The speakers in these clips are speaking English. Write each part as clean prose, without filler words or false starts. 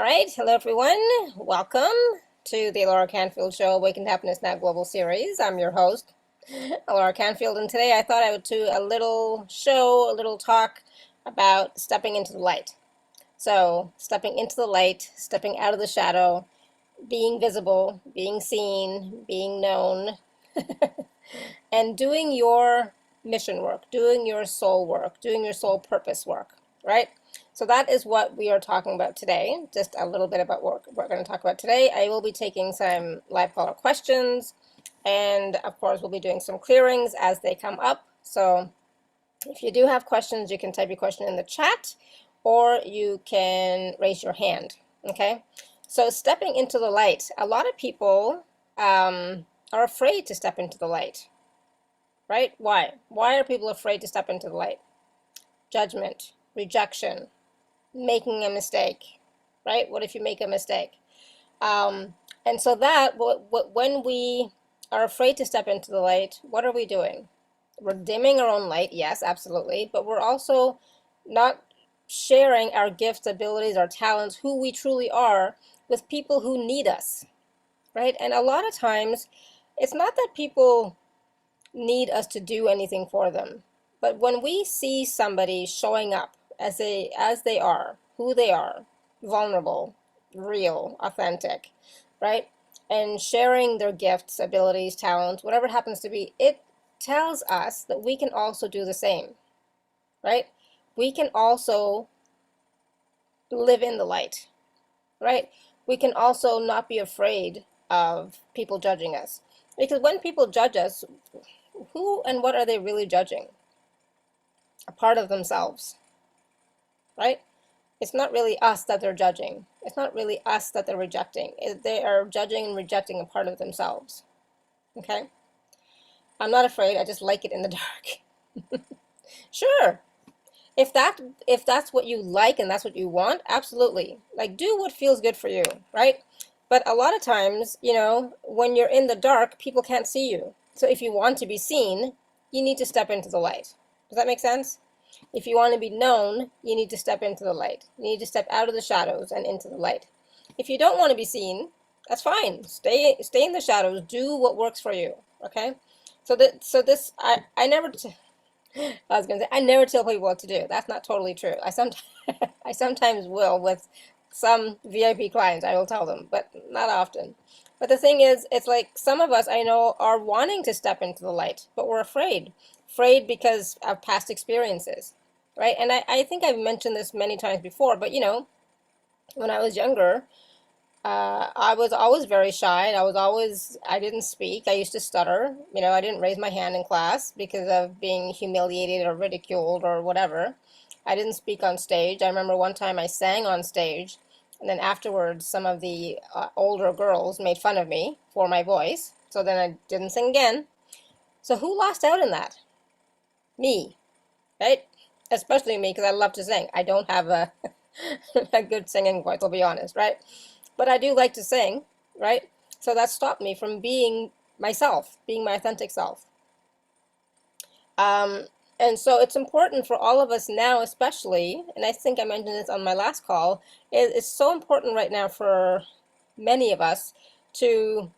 All right, hello everyone. Welcome to the Alara Canfield Show, Awaken to Happiness Now Global Series. I'm your host, Alara Canfield, and today I thought I would do a little show, a little talk about stepping into the light. So, stepping into the light, stepping out of the shadow, being visible, being seen, being known, and doing your mission work, doing your soul work, doing your soul purpose work, right? So that is what we are talking about today. Just a little bit about what we're going to talk about today. I will be taking some live caller questions, and of course, we'll be doing some clearings as they come up. So if you do have questions, you can type your question in the chat, or you can raise your hand, okay? So stepping into the light. A lot of people are afraid to step into the light, right? Why? Why are people afraid to step into the light? Judgment, rejection, making a mistake, right? What if you make a mistake? And so that, when we are afraid to step into the light, what are we doing? We're dimming our own light, yes, absolutely, but we're also not sharing our gifts, abilities, our talents, who we truly are with people who need us, right? And a lot of times, it's not that people need us to do anything for them, but when we see somebody showing up as they are, who they are, vulnerable, real, authentic, right? And sharing their gifts, abilities, talents, whatever it happens to be, it tells us that we can also do the same, right? We can also live in the light, right? We can also not be afraid of people judging us. Because when people judge us, who and what are they really judging? A part of themselves, right? It's not really us that they're judging. It's not really us that they're rejecting. They are judging and rejecting a part of themselves, okay? I'm not afraid. I just like it in the dark. Sure. If that's what you like and that's what you want, absolutely. Like, do what feels good for you, right? But a lot of times, when you're in the dark, people can't see you. So if you want to be seen, you need to step into the light. Does that make sense? If you want to be known, you need to step into the light. You need to step out of the shadows and into the light. If you don't want to be seen, that's fine. Stay in the shadows. Do what works for you. Okay. I never. I was gonna say I never tell people what to do. That's not totally true. I sometimes will with some VIP clients. I will tell them, but not often. But the thing is, it's like some of us I know are wanting to step into the light, but we're afraid. Afraid because of past experiences, right? And I think I've mentioned this many times before, but when I was younger, I was always very shy. I didn't speak. I used to stutter. I didn't raise my hand in class because of being humiliated or ridiculed or whatever. I didn't speak on stage. I remember one time I sang on stage, and then afterwards, some of the older girls made fun of me for my voice. So then I didn't sing again. So who lost out in that? Me, right? Especially me, because I love to sing. I don't have a, a good singing voice, I'll be honest, right? But I do like to sing, right? So that stopped me from being myself, being my authentic self. And so it's important for all of us now, especially, and I think I mentioned this on my last call, it's so important right now for many of us to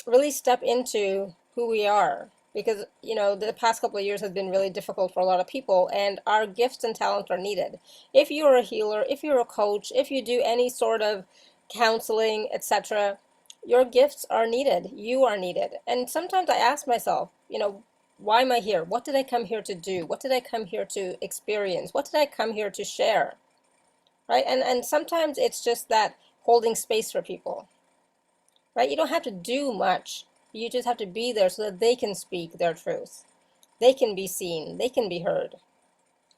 really step into who we are. Because, the past couple of years has been really difficult for a lot of people, and our gifts and talents are needed. If you're a healer, if you're a coach, if you do any sort of counseling, etc., your gifts are needed. You are needed. And sometimes I ask myself, why am I here? What did I come here to do? What did I come here to experience? What did I come here to share? Right? And sometimes it's just that holding space for people. Right? You don't have to do much. You just have to be there so that they can speak their truth. They can be seen. They can be heard.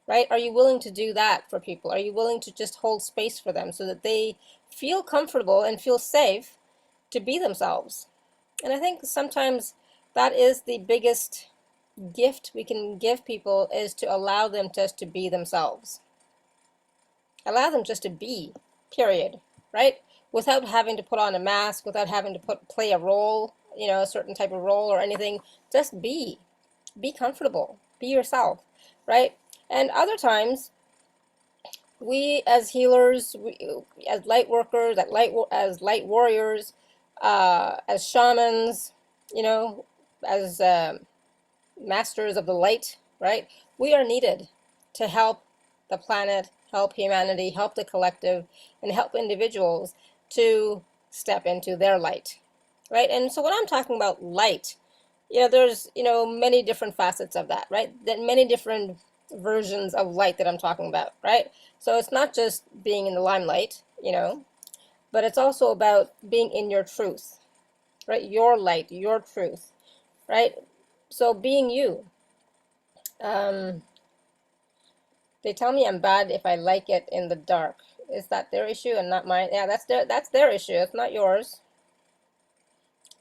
Right? Are you willing to do that for people? Are you willing to just hold space for them so that they feel comfortable and feel safe to be themselves? And I think sometimes that is the biggest gift we can give people, is to allow them just to be themselves. Allow them just to be, period, right? Without having to put on a mask, without having to play a role, a certain type of role or anything. Just be comfortable, be yourself, right? And other times, we as healers, as light workers, as light warriors, as shamans, you know, as masters of the light, right? We are needed to help the planet, help humanity, help the collective, and help individuals to step into their light, right? And so when I'm talking about light, there's, many different facets of that, right? That many different versions of light that I'm talking about, right? So it's not just being in the limelight, but it's also about being in your truth, right? Your light, your truth, right? So being you. They tell me I'm bad if I like it in the dark. Is that their issue and not mine? Yeah, that's their issue. It's not yours.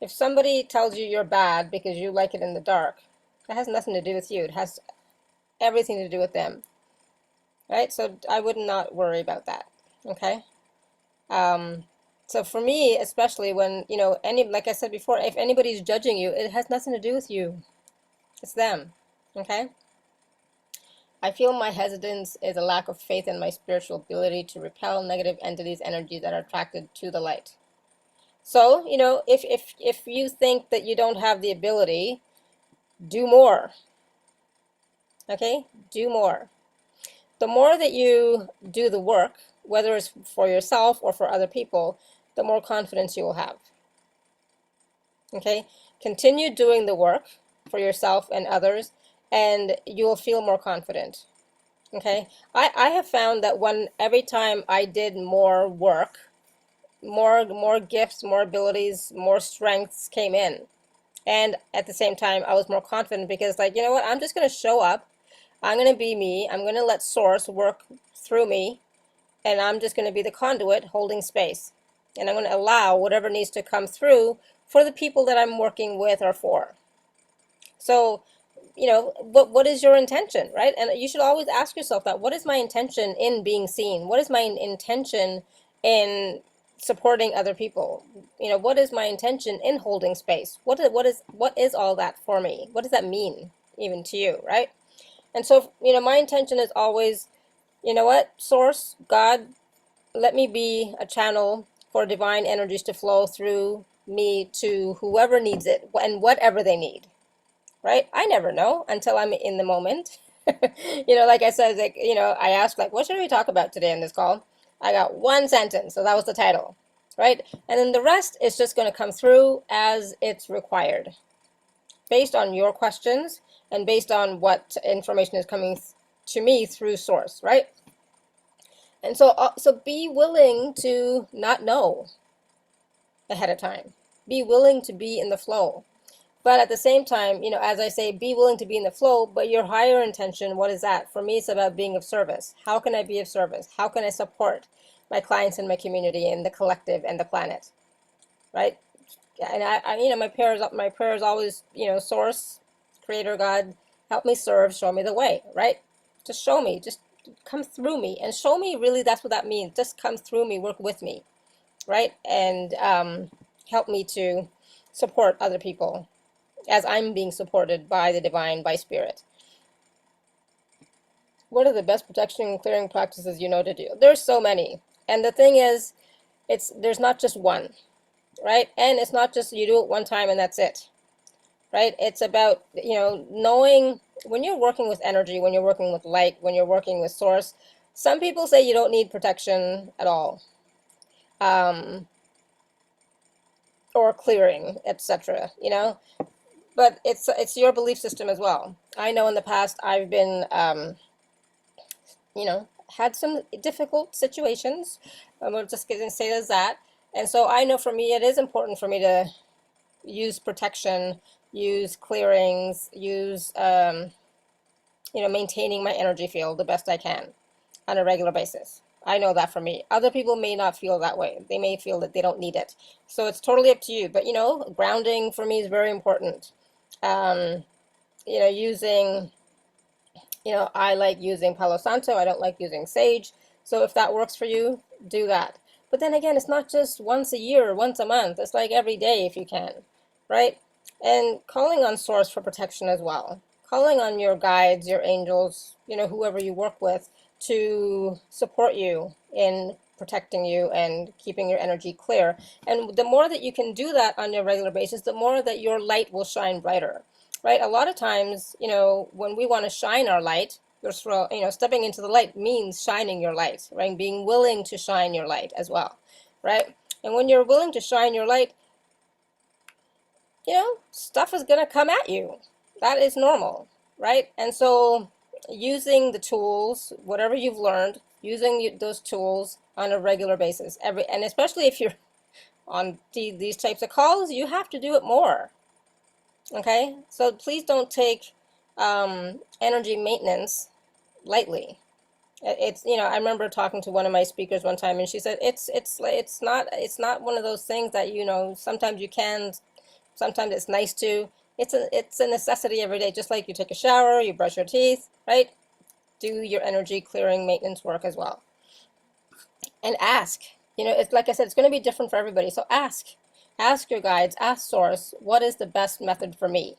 If somebody tells you you're bad because you like it in the dark, that has nothing to do with you. It has everything to do with them, right? So I would not worry about that. Okay. So for me, especially when, like I said before, if anybody's judging you, it has nothing to do with you. It's them. Okay. I feel my hesitance is a lack of faith in my spiritual ability to repel negative entities, energies that are attracted to the light. So, if you think that you don't have the ability, do more. Okay? Do more. The more that you do the work, whether it's for yourself or for other people, the more confidence you will have. Okay? Continue doing the work for yourself and others, and you will feel more confident. Okay, I have found that every time I did more work, more gifts, more abilities, more strengths came in. And at the same time, I was more confident because, like, you know what, I'm just going to show up. I'm going to be me. I'm going to let Source work through me. And I'm just going to be the conduit holding space. And I'm going to allow whatever needs to come through for the people that I'm working with or for. So, what is your intention, right? And you should always ask yourself that. What is my intention in being seen? What is my intention in supporting other people? What is my intention in holding space? What is all that for me? What does that mean even to you, right? And so, my intention is always, Source, God, let me be a channel for divine energies to flow through me to whoever needs it and whatever they need. Right? I never know until I'm in the moment. Like I said, I asked, like, what should we talk about today in this call? I got one sentence, so that was the title, right? And then the rest is just going to come through as it's required, based on your questions and based on what information is coming to me through Source, right? And so be willing to not know ahead of time. Be willing to be in the flow. But at the same time, as I say, be willing to be in the flow, but your higher intention, what is that? For me, it's about being of service. How can I be of service? How can I support my clients and my community and the collective and the planet, right? And my prayers always, Source, Creator, God, help me serve, show me the way, right? Just show me, just come through me and show me, really, that's what that means. Just come through me, work with me, right? And help me to support other people as I'm being supported by the divine, by spirit. What are the best protection and clearing practices to do? There's so many. And the thing is, there's not just one, right? And it's not just you do it one time and that's it, right? It's about, knowing when you're working with energy, when you're working with light, when you're working with Source. Some people say you don't need protection at all, or clearing, etc., but it's your belief system as well. I know in the past I've been, had some difficult situations. I'm just going to say there's that. And so I know for me, it is important for me to use protection, use clearings, use, maintaining my energy field the best I can on a regular basis. I know that for me. Other people may not feel that way. They may feel that they don't need it. So it's totally up to you. But, grounding for me is very important. Using, I like using Palo Santo. I don't like using sage. So if that works for you, do that. But then again, it's not just once a year or once a month. It's like every day if you can, right? And calling on Source for protection as well. Calling on your guides, your angels, whoever you work with, to support you in protecting you and keeping your energy clear. And the more that you can do that on a regular basis, the more that your light will shine brighter, right? A lot of times, when we want to shine our light, stepping into the light means shining your light, right? Being willing to shine your light as well, right? And when you're willing to shine your light, stuff is going to come at you. That is normal, right? And so using the tools, whatever you've learned, using those tools on a regular basis, and especially if you're on these types of calls, you have to do it more. Okay? So please don't take energy maintenance lightly. I remember talking to one of my speakers one time, and she said it's not one of those things that sometimes you can, sometimes it's nice to. It's a necessity every day, just like you take a shower, you brush your teeth, right? Do your energy clearing maintenance work as well. And ask. It's like I said, it's going to be different for everybody. So ask your guides, ask Source, what is the best method for me?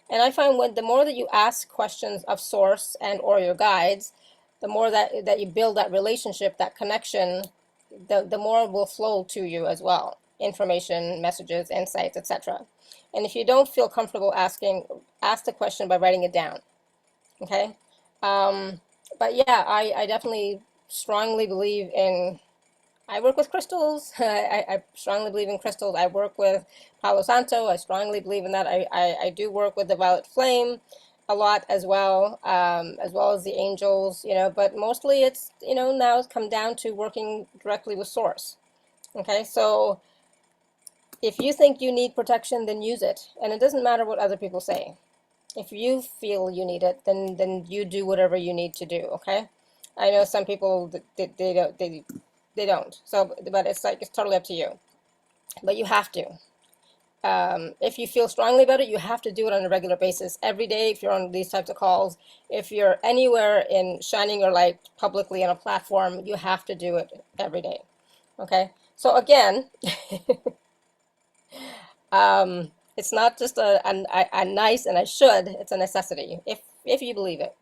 And I find the more that you ask questions of Source and or your guides, the more that you build that relationship, that connection, the more will flow to you as well. Information, messages, insights, etc. And if you don't feel comfortable asking, ask the question by writing it down. Okay? But yeah, I definitely strongly believe in, I work with crystals. I strongly believe in crystals. I work with Palo Santo. I strongly believe in that. I do work with the violet flame a lot as well as the angels, but mostly it's, now it's come down to working directly with Source. Okay, so if you think you need protection, then use it. And it doesn't matter what other people say. If you feel you need it, then you do whatever you need to do, okay? I know some people, they don't. So, but it's totally up to you. But you have to. If you feel strongly about it, you have to do it on a regular basis. Every day, if you're on these types of calls, if you're anywhere in shining your light publicly on a platform, you have to do it every day, okay? So again, it's not just a nice and I should, it's a necessity, if you believe it.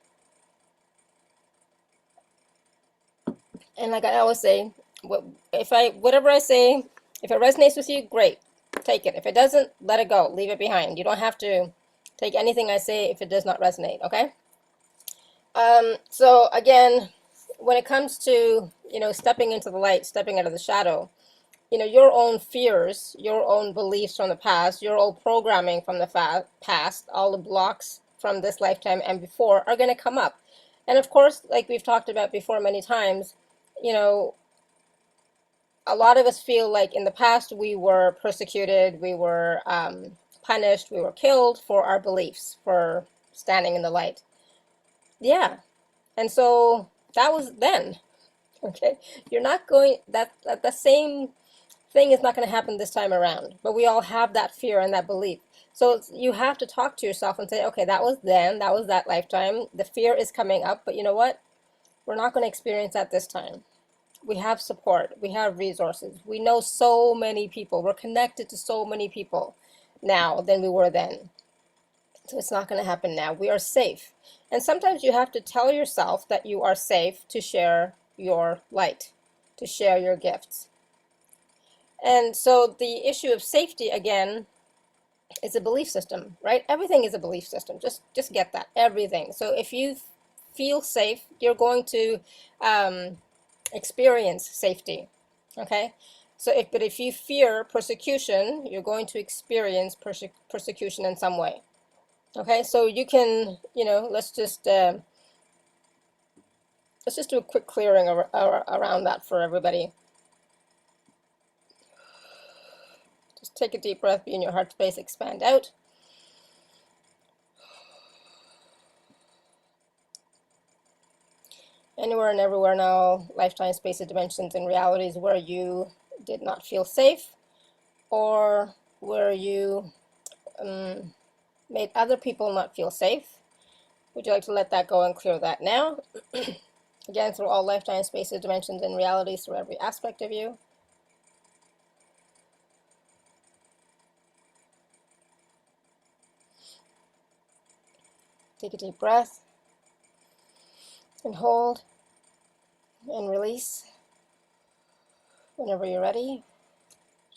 And like I always say, whatever I say, if it resonates with you, great, take it. If it doesn't, let it go, leave it behind. You don't have to take anything I say if it does not resonate, okay? So again, when it comes to, stepping into the light, stepping out of the shadow, your own fears, your own beliefs from the past, your old programming from the past, all the blocks from this lifetime and before are going to come up. And of course, like we've talked about before many times, a lot of us feel like in the past we were persecuted, we were punished, we were killed for our beliefs, for standing in the light. Yeah. And so that was then. Okay. You're not going, that the same thing is not going to happen this time around, but we all have that fear and that belief. So you have to talk to yourself and say, okay, that was then, that was that lifetime. The fear is coming up, but you know what? We're not going to experience that this time. We have support, we have resources, we know so many people, we're connected to so many people now than we were then. So it's not going to happen now. We are safe. And sometimes you have to tell yourself that you are safe to share your light, to share your gifts. And so the issue of safety, again, is a belief system, right? Everything is a belief system. Just get that, everything. So if you feel safe, you're going to experience safety, okay? So if you fear persecution, you're going to experience persecution in some way, okay? So you can, let's just do a quick clearing around that for everybody. Just take a deep breath, be in your heart space, expand out. Anywhere and everywhere now, lifetime, spaces, dimensions, and realities where you did not feel safe, or where you made other people not feel safe. Would you like to let that go and clear that now? Again, through all lifetime, spaces, dimensions, and realities, through every aspect of you. Take a deep breath and hold. And release whenever you're ready.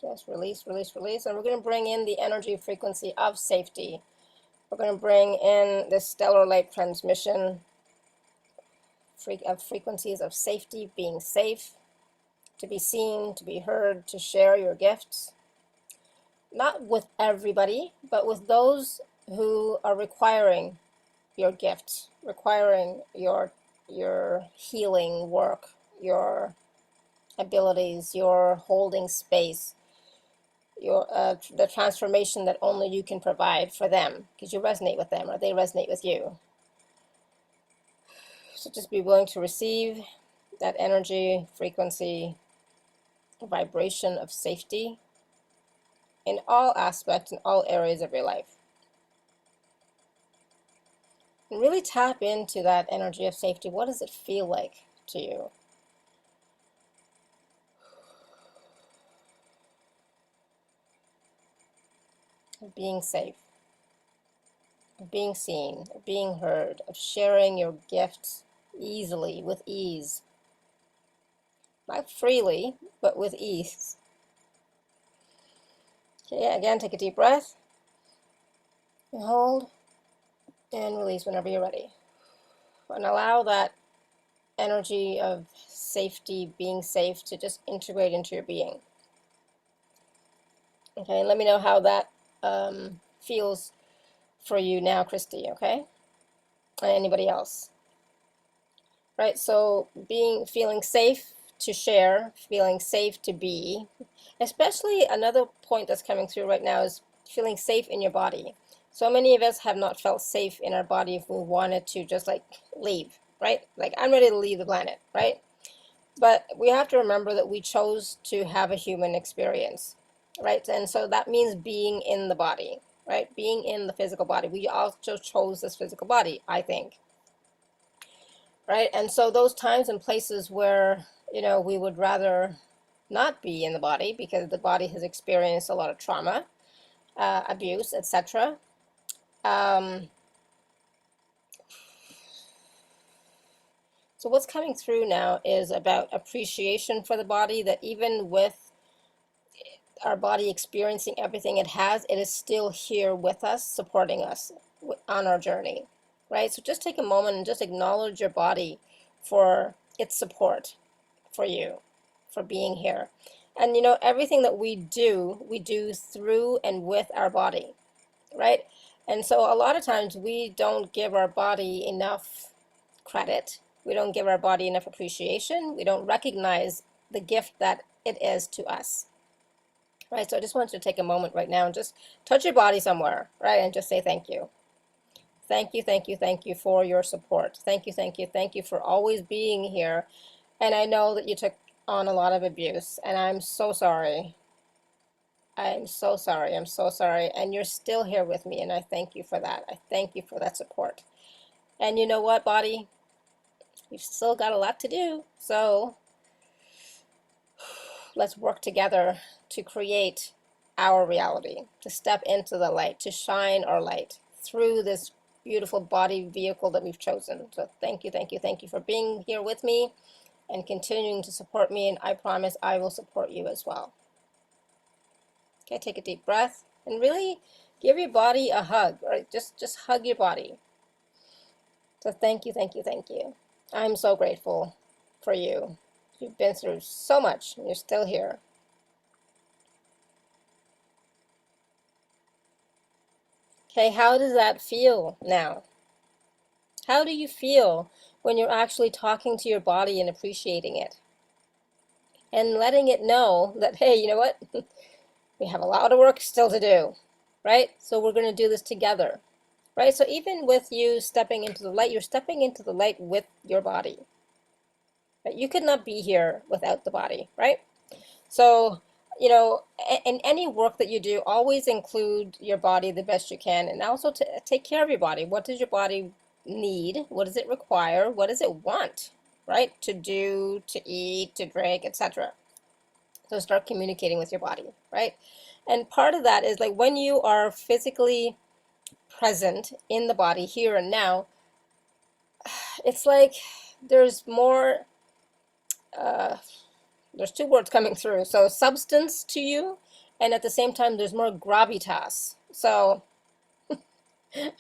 Just release, release, release. And we're going to bring in the energy frequency of safety. We're going to bring in the stellar light transmission of frequencies of safety, being safe, to be seen, to be heard, to share your gifts. Not with everybody, but with those who are requiring your gifts, requiring your healing work, your abilities, your holding space, your the transformation that only you can provide for them, because you resonate with them or they resonate with you. So just be willing to receive that energy, frequency, vibration of safety in all aspects, in all areas of your life. And really tap into that energy of safety. What does it feel like to you? Of being safe, of being seen, of being heard, of sharing your gifts easily, with ease. Not freely, but with ease. Okay, again, take a deep breath. And hold. And release whenever you're ready. And allow that energy of safety, being safe, to just integrate into your being. Okay, and let me know how that feels for you now, Christy, okay? And anybody else. Right, so feeling safe to share, feeling safe to be, especially another point that's coming through right now is feeling safe in your body. So many of us have not felt safe in our body if we wanted to just like leave, right? Like, I'm ready to leave the planet, right? But we have to remember that we chose to have a human experience, right? And so that means being in the body, right? Being in the physical body. We also chose this physical body, I think. Right? And so those times and places where, we would rather not be in the body because the body has experienced a lot of trauma, abuse, etc. So what's coming through now is about appreciation for the body, that even with our body experiencing everything it has, it is still here with us, supporting us on our journey, right? So just take a moment and just acknowledge your body for its support for you, for being here. And everything that we do through and with our body, right? And so a lot of times we don't give our body enough credit. We don't give our body enough appreciation. We don't recognize the gift that it is to us. Right, so I just want you to take a moment right now and just touch your body somewhere, right, and just say thank you. Thank you, thank you, thank you for your support. Thank you, thank you, thank you for always being here. And I know that you took on a lot of abuse, and I'm so sorry. I'm so sorry. I'm so sorry. And you're still here with me, and I thank you for that. I thank you for that support. And you know what, body? You've still got a lot to do. So let's work together to create our reality, to step into the light, to shine our light through this beautiful body vehicle that we've chosen. So thank you, thank you, thank you for being here with me and continuing to support me, and I promise I will support you as well. Okay, take a deep breath and really give your body a hug, or just hug your body. So thank you, thank you, thank you. I'm so grateful for you. You've been through so much and you're still here. Okay, how does that feel now? How do you feel when you're actually talking to your body and appreciating it? And letting it know that, hey, you know what? We have a lot of work still to do, right? So we're going to do this together, right? So even with you stepping into the light, you're stepping into the light with your body. Right? You could not be here without the body, right? So, in any work that you do, always include your body the best you can, and also to take care of your body. What does your body need? What does it require? What does it want, right? To do, to eat, to drink, etc. So start communicating with your body, right? And part of that is like when you are physically present in the body here and now, it's like there's more there's two words coming through. So substance to you, and at the same time, there's more gravitas. So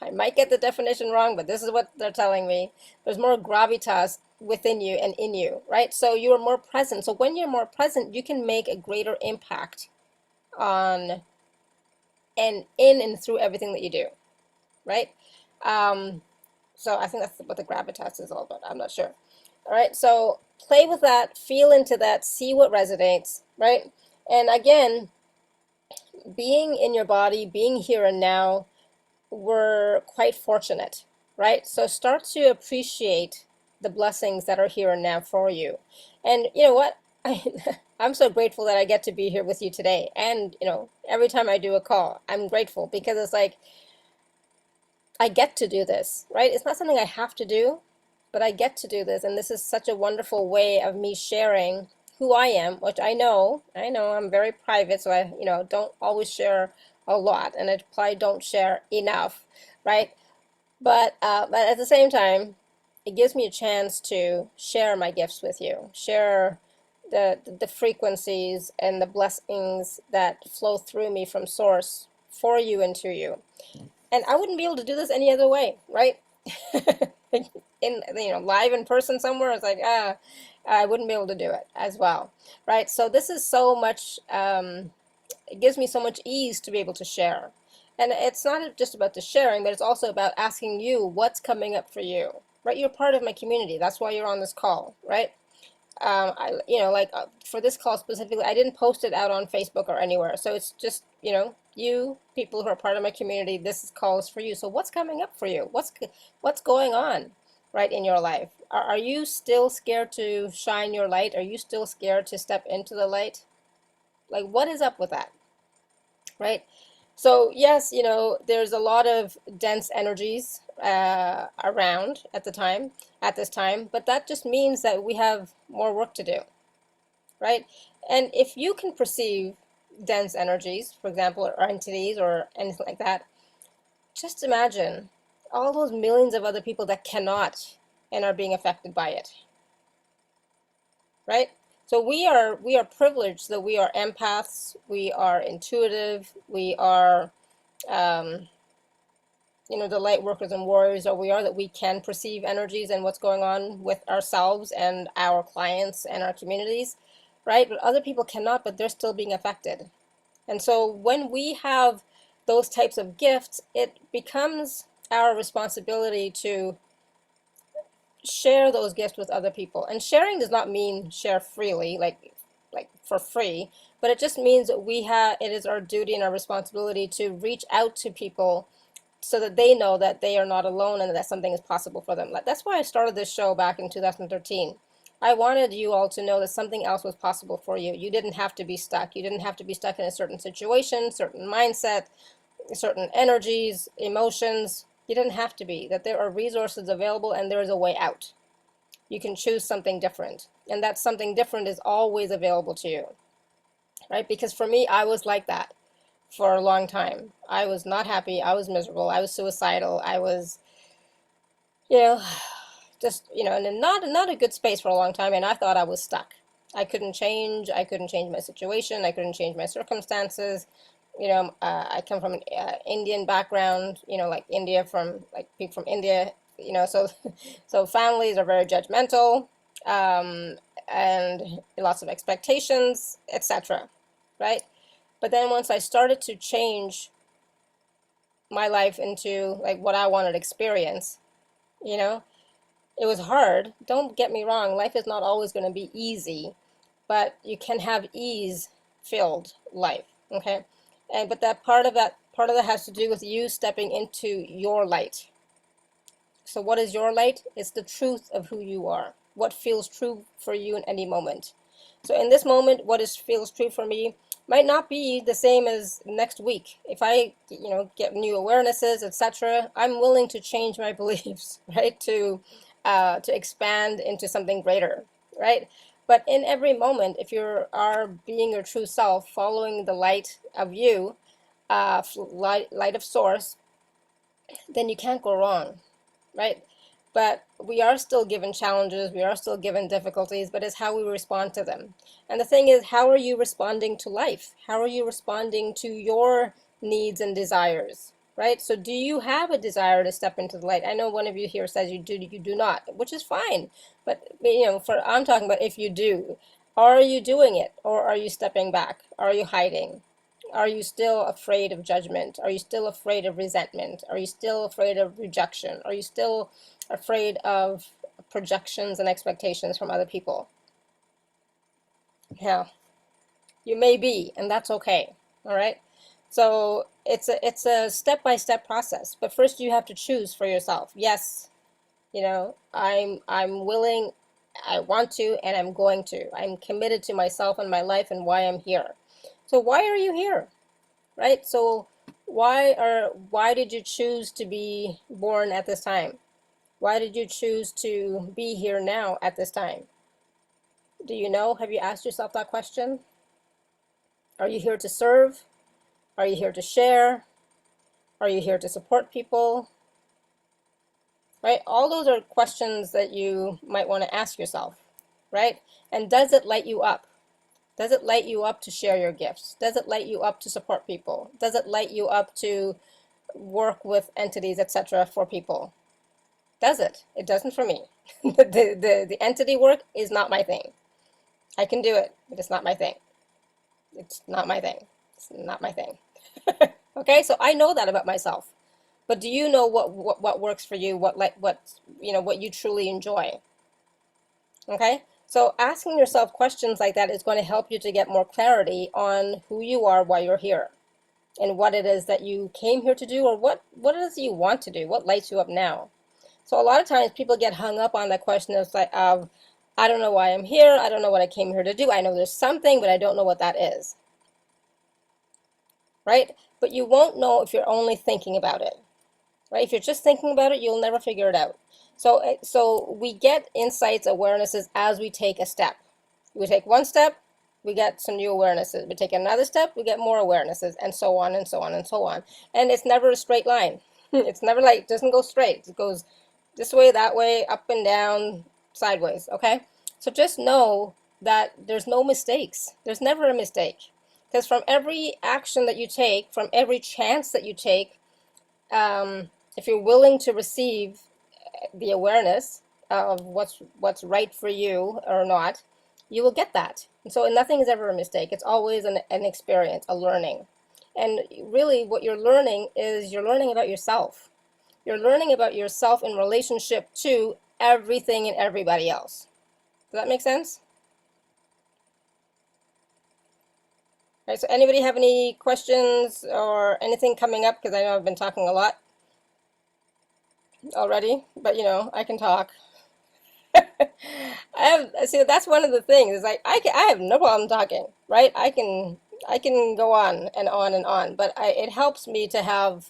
I might get the definition wrong, but this is what they're telling me. There's more gravitas within you and in you, right? So you are more present. So when you're more present, you can make a greater impact on and in and through everything that you do, right? So I think that's what the gravitas is all about. I'm not sure. All right, so play with that, feel into that, see what resonates, right? And again, being in your body, being here and now, we're quite fortunate, right? So start to appreciate the blessings that are here and now for you. And you know what? I'm so grateful that I get to be here with you today. And, every time I do a call, I'm grateful because it's like, I get to do this, right? It's not something I have to do, but I get to do this. And this is such a wonderful way of me sharing who I am, which I know I'm very private, so I, don't always share a lot, and I probably don't share enough, right? But at the same time, it gives me a chance to share my gifts with you, share the frequencies and the blessings that flow through me from source for you and to you. And I wouldn't be able to do this any other way, right? In live in person somewhere, it's like I wouldn't be able to do it as well, right? So this is so much. It gives me so much ease to be able to share, and it's not just about the sharing, but it's also about asking you what's coming up for you, right? You're part of my community. That's why you're on this call, right? For this call specifically, I didn't post it out on Facebook or anywhere. So it's just, you people who are part of my community, this call is for you. So what's coming up for you? What's going on, right, in your life? Are you still scared to shine your light? Are you still scared to step into the light? Like, what is up with that, right? So yes, there's a lot of dense energies around at this time, but that just means that we have more work to do, right? And if you can perceive dense energies, for example, or entities or anything like that, just imagine all those millions of other people that cannot and are being affected by it, right? So we are privileged that we are empaths, we are intuitive, we are the light workers and warriors that we are, that we can perceive energies and what's going on with ourselves and our clients and our communities, right? But other people cannot, but they're still being affected. And so when we have those types of gifts, it becomes our responsibility to share those gifts with other people. And sharing does not mean share freely, like for free, but it just means that it is our duty and our responsibility to reach out to people so that they know that they are not alone and that something is possible for them. That's why I started this show back in 2013. I wanted you all to know that something else was possible for you. You didn't have to be stuck. You didn't have to be stuck in a certain situation, certain mindset, certain energies, emotions. You didn't have to be. That there are resources available and there is a way out. You can choose something different. And that something different is always available to you, right? Because for me, I was like that for a long time. I was not happy. I was miserable. I was suicidal. I was, just, in not a good space for a long time. And I thought I was stuck. I couldn't change. I couldn't change my situation. I couldn't change my circumstances. I come from an Indian background, like India, like people from India, so, so families are very judgmental, and lots of expectations, etc. Right? But then once I started to change my life into like what I wanted to experience, it was hard. Don't get me wrong. Life is not always going to be easy, but you can have ease filled life. Okay. But part of that has to do with you stepping into your light. So what is your light? It's the truth of who you are. What feels true for you in any moment. So in this moment, feels true for me might not be the same as next week. If I, get new awarenesses, etc., I'm willing to change my beliefs, right? To expand into something greater, right? But in every moment, if you are being your true self, following the light of you, light of source, then you can't go wrong, right? but we are still given challenges, we are still given difficulties, but it's how we respond to them. And the thing is, how are you responding to life? How are you responding to your needs and desires? Right? So do you have a desire to step into the light? I know one of you here says you do not, which is fine. But I'm talking about if you do. Are you doing it, or are you stepping back? Are you hiding? Are you still afraid of judgment? Are you still afraid of resentment? Are you still afraid of rejection? Are you still afraid of projections and expectations from other people? Yeah, you may be, and that's okay. All right. So it's a step-by-step process. But first you have to choose for yourself. Yes, I'm willing, I want to, and I'm going to. I'm committed to myself and my life and why I'm here. So why are you here? Right? So why did you choose to be born at this time? Why did you choose to be here now at this time? Do you know? Have you asked yourself that question? Are you here to serve? Are you here to share? Are you here to support people? Right? All those are questions that you might want to ask yourself, right? And does it light you up? Does it light you up to share your gifts? Does it light you up to support people? Does it light you up to work with entities, etc., for people? Does it? It doesn't for me. The entity work is not my thing. I can do it, but it's not my thing. It's not my thing. It's not my thing. Okay, so I know that about myself. But do you know what works for you? What you truly enjoy? Okay, so asking yourself questions like that is going to help you to get more clarity on who you are, why you're here, and what it is that you came here to do, or what it is you want to do, what lights you up now. So a lot of times people get hung up on that question of I don't know why I'm here, I don't know what I came here to do, I know there's something, but I don't know what that is. Right? But you won't know if you're only thinking about it. Right? If you're just thinking about it, you'll never figure it out. So we get insights, awarenesses as we take a step. We take one step, we get some new awarenesses. We take another step, we get more awarenesses, and so on and so on and so on. And it's never a straight line. It's never like, it doesn't go straight. It goes this way, that way, up and down, sideways, okay? So just know that there's no mistakes. There's never a mistake. Because from every action that you take, from every chance that you take, if you're willing to receive the awareness of what's right for you or not, you will get that. And so nothing is ever a mistake. It's always an experience, a learning. And really what you're learning is you're learning about yourself. You're learning about yourself in relationship to everything and everybody else. Does that make sense? All right, so anybody have any questions or anything coming up? Because I know I've been talking a lot already, but I can talk. See, that's one of the things. Is like I have no problem talking, right? I can go on and on and on, but it helps me to have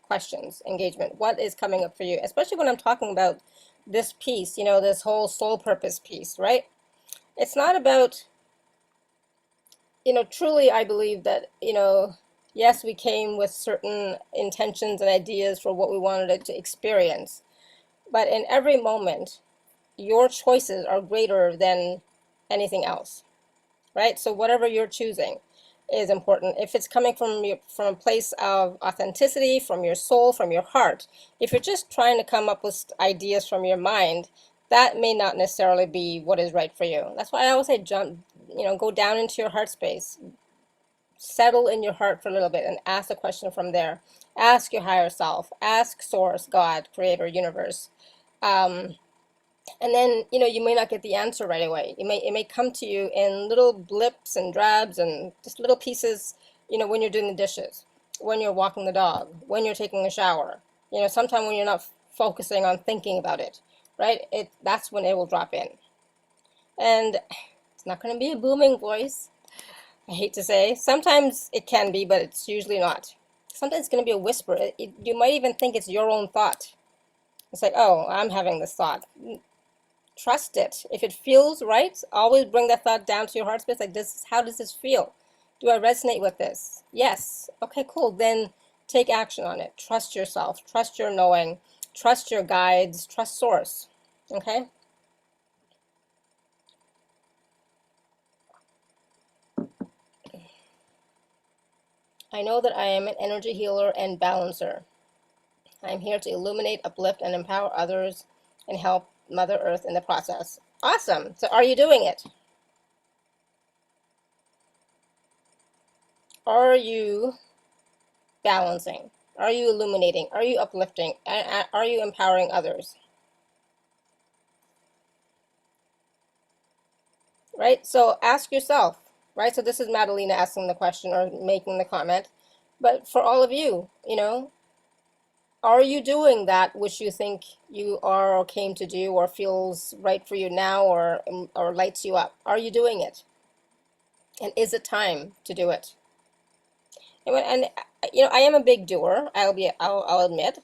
questions, engagement. What is coming up for you, especially when I'm talking about this piece, this whole soul purpose piece, right? It's not about, truly I believe that, yes, we came with certain intentions and ideas for what we wanted to experience, but in every moment, your choices are greater than anything else, right? So whatever you're choosing is important. If it's coming from a place of authenticity, from your soul, from your heart. If you're just trying to come up with ideas from your mind, that may not necessarily be what is right for you. That's why I always say go down into your heart space. Settle in your heart for a little bit and ask a question from there. Ask your higher self. Ask Source, God, Creator, Universe. And then, you may not get the answer right away. It may come to you in little blips and drabs and just little pieces, when you're doing the dishes, when you're walking the dog, when you're taking a shower, sometime when you're not focusing on thinking about it, right? That's when it will drop in. And it's not going to be a booming voice, I hate to say. Sometimes it can be, but it's usually not. Sometimes it's going to be a whisper. You might even think it's your own thought. It's like, oh, I'm having this thought. Trust it. If it feels right, always bring that thought down to your heart space. Like, how does this feel? Do I resonate with this? Yes. Okay, cool. Then take action on it. Trust yourself. Trust your knowing. trust your guides, trust source, okay? I know that I am an energy healer and balancer. I'm here to illuminate, uplift, and empower others and help Mother Earth in the process. Awesome. So are you doing it? Are you balancing? Are you illuminating? Are you uplifting? Are you empowering others? Right? So ask yourself, right? So this is Madalena asking the question or making the comment. But for all of you, you know, are you doing that which you think you are or came to do or feels right for you now or lights you up? Are you doing it? And is it time to do it? And you know, I am a big doer. I'll admit.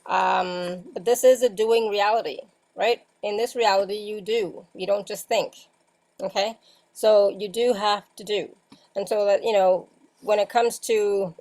But this is a doing reality, right? In this reality, you do. You don't just think. Okay, so you do have to do. And so that, you know, when it comes to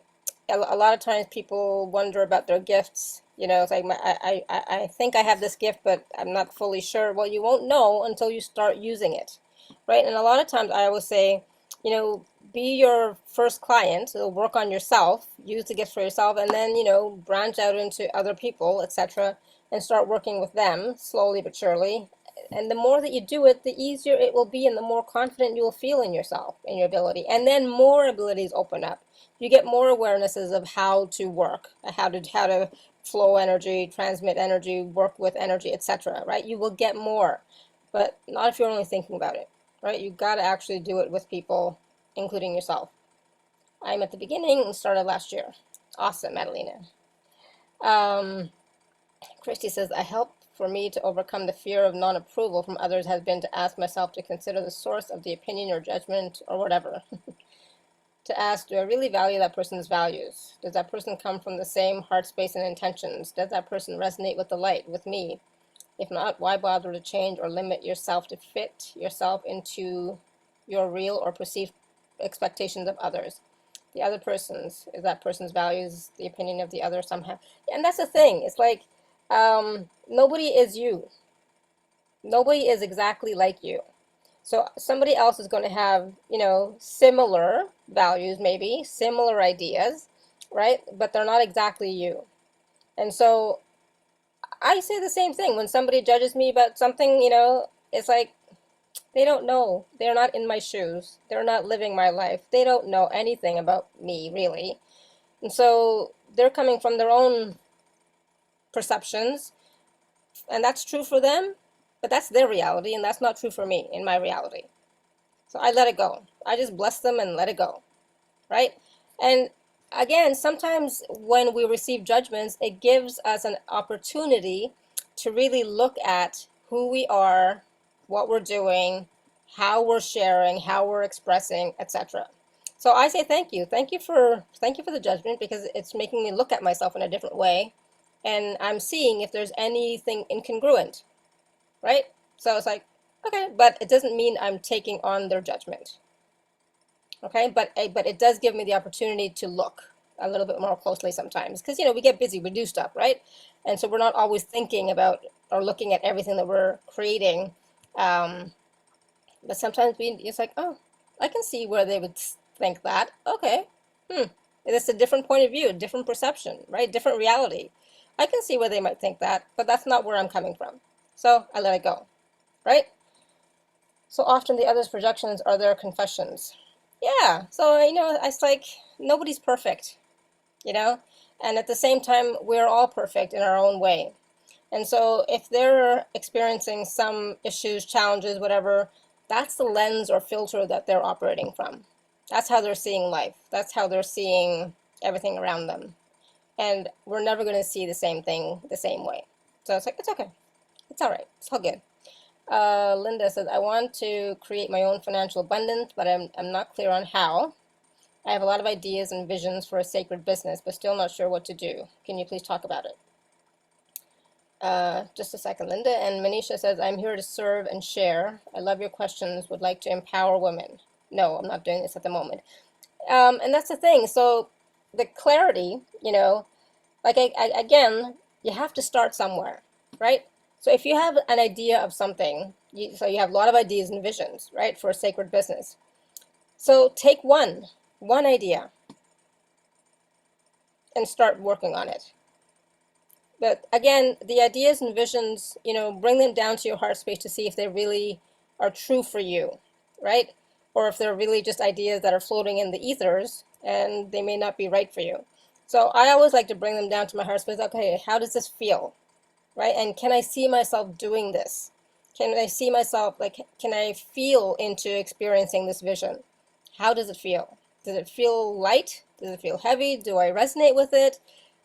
a lot of times people wonder about their gifts. You know, it's like I think I have this gift, but I'm not fully sure. Well, you won't know until you start using it, right? And a lot of times I always say, you know, be your first client. So work on yourself, use the gift for yourself, and then, you know, branch out into other people, etc., and start working with them slowly but surely. And the more that you do it, the easier it will be, and the more confident you will feel in yourself and your ability. And then more abilities open up. You get more awarenesses of how to work, how to flow energy, transmit energy, work with energy, etc. Right? You will get more, but not if you're only thinking about it. Right? You got to actually do it with people, including yourself. I'm at the beginning and started last year. Awesome, Madalena. Christy says, a help for me to overcome the fear of non-approval from others has been to ask myself to consider the source of the opinion or judgment or whatever. To ask, do I really value that person's values? Does that person come from the same heart space and intentions? Does that person resonate with the light, with me? If not, why bother to change or limit yourself to fit yourself into your real or perceived expectations of others? The other person's, is that person's values the opinion of the other somehow? And that's the thing. It's like, nobody is you. Nobody is exactly like you. So somebody else is going to have, you know, similar values, maybe similar ideas, right? But they're not exactly you. And so I say the same thing when somebody judges me about something, you know, it's like they don't know. They're not in my shoes. They're not living my life. They don't know anything about me, really. And so they're coming from their own perceptions, and that's true for them, but that's their reality, and that's not true for me in my reality. So I let it go. I just bless them and let it go, right? And again, sometimes when we receive judgments, it gives us an opportunity to really look at who we are, what we're doing, how we're sharing, how we're expressing, etc. So I say thank you. Thank you for the judgment, because it's making me look at myself in a different way, and I'm seeing if there's anything incongruent, right? So it's like, okay, but it doesn't mean I'm taking on their judgment. Okay, but it does give me the opportunity to look a little bit more closely sometimes, because, you know, we get busy, we do stuff, right? And so we're not always thinking about or looking at everything that we're creating. But sometimes it's like, oh, I can see where they would think that. Okay, it's a different point of view, a different perception, right? Different reality. I can see where they might think that, but that's not where I'm coming from. So I let it go, right? So often the other's projections are their confessions. Yeah, so, you know, it's like nobody's perfect, you know? And at the same time, we're all perfect in our own way. And so if they're experiencing some issues, challenges, whatever, that's the lens or filter that they're operating from. That's how they're seeing life. That's how they're seeing everything around them. And we're never going to see the same thing the same way. So it's like, it's okay. It's all right. It's all good. Linda says, I want to create my own financial abundance, but I'm not clear on how. I have a lot of ideas and visions for a sacred business, but still not sure what to do. Can you please talk about it? Just a second, Linda. And Manisha says, I'm here to serve and share. I love your questions, would like to empower women. No, I'm not doing this at the moment. And that's the thing. So the clarity, you know, like again, You have to start somewhere, right? So if you have an idea of something, so you have a lot of ideas and visions, right, for a sacred business. So take one idea and start working on it. But again, the ideas and visions, bring them down to your heart space to see if they really are true for you, right? Or if they're really just ideas that are floating in the ethers and they may not be right for you. So I always like to bring them down to my heart space. Okay, how does this feel, right? And can I see myself doing this? Can I see myself, like, can I feel into experiencing this vision? How does it feel? Does it feel light? Does it feel heavy? Do I resonate with it?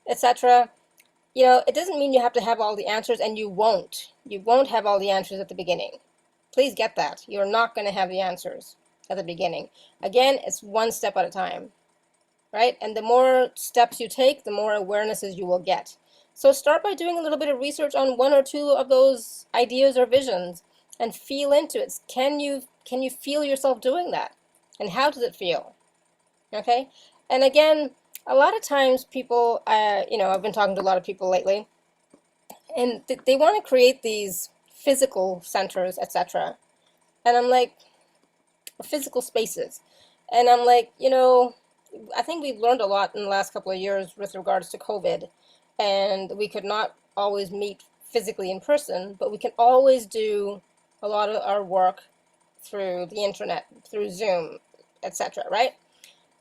Etc. It doesn't mean you have to have all the answers, and you won't. You won't have all the answers at the beginning. Please get that. You're not going to have the answers at the beginning. Again, it's one step at a time, right? And the more steps you take, the more awarenesses you will get. So start by doing a little bit of research on one or two of those ideas or visions and feel into it. Can you feel yourself doing that? And how does it feel? Okay? And again, a lot of times people, I've been talking to a lot of people lately, and they want to create these physical centers, etc. And I'm like, physical spaces. And I'm like, I think we've learned a lot in the last couple of years with regards to COVID, and we could not always meet physically in person, but we can always do a lot of our work through the internet, through Zoom, etc., right?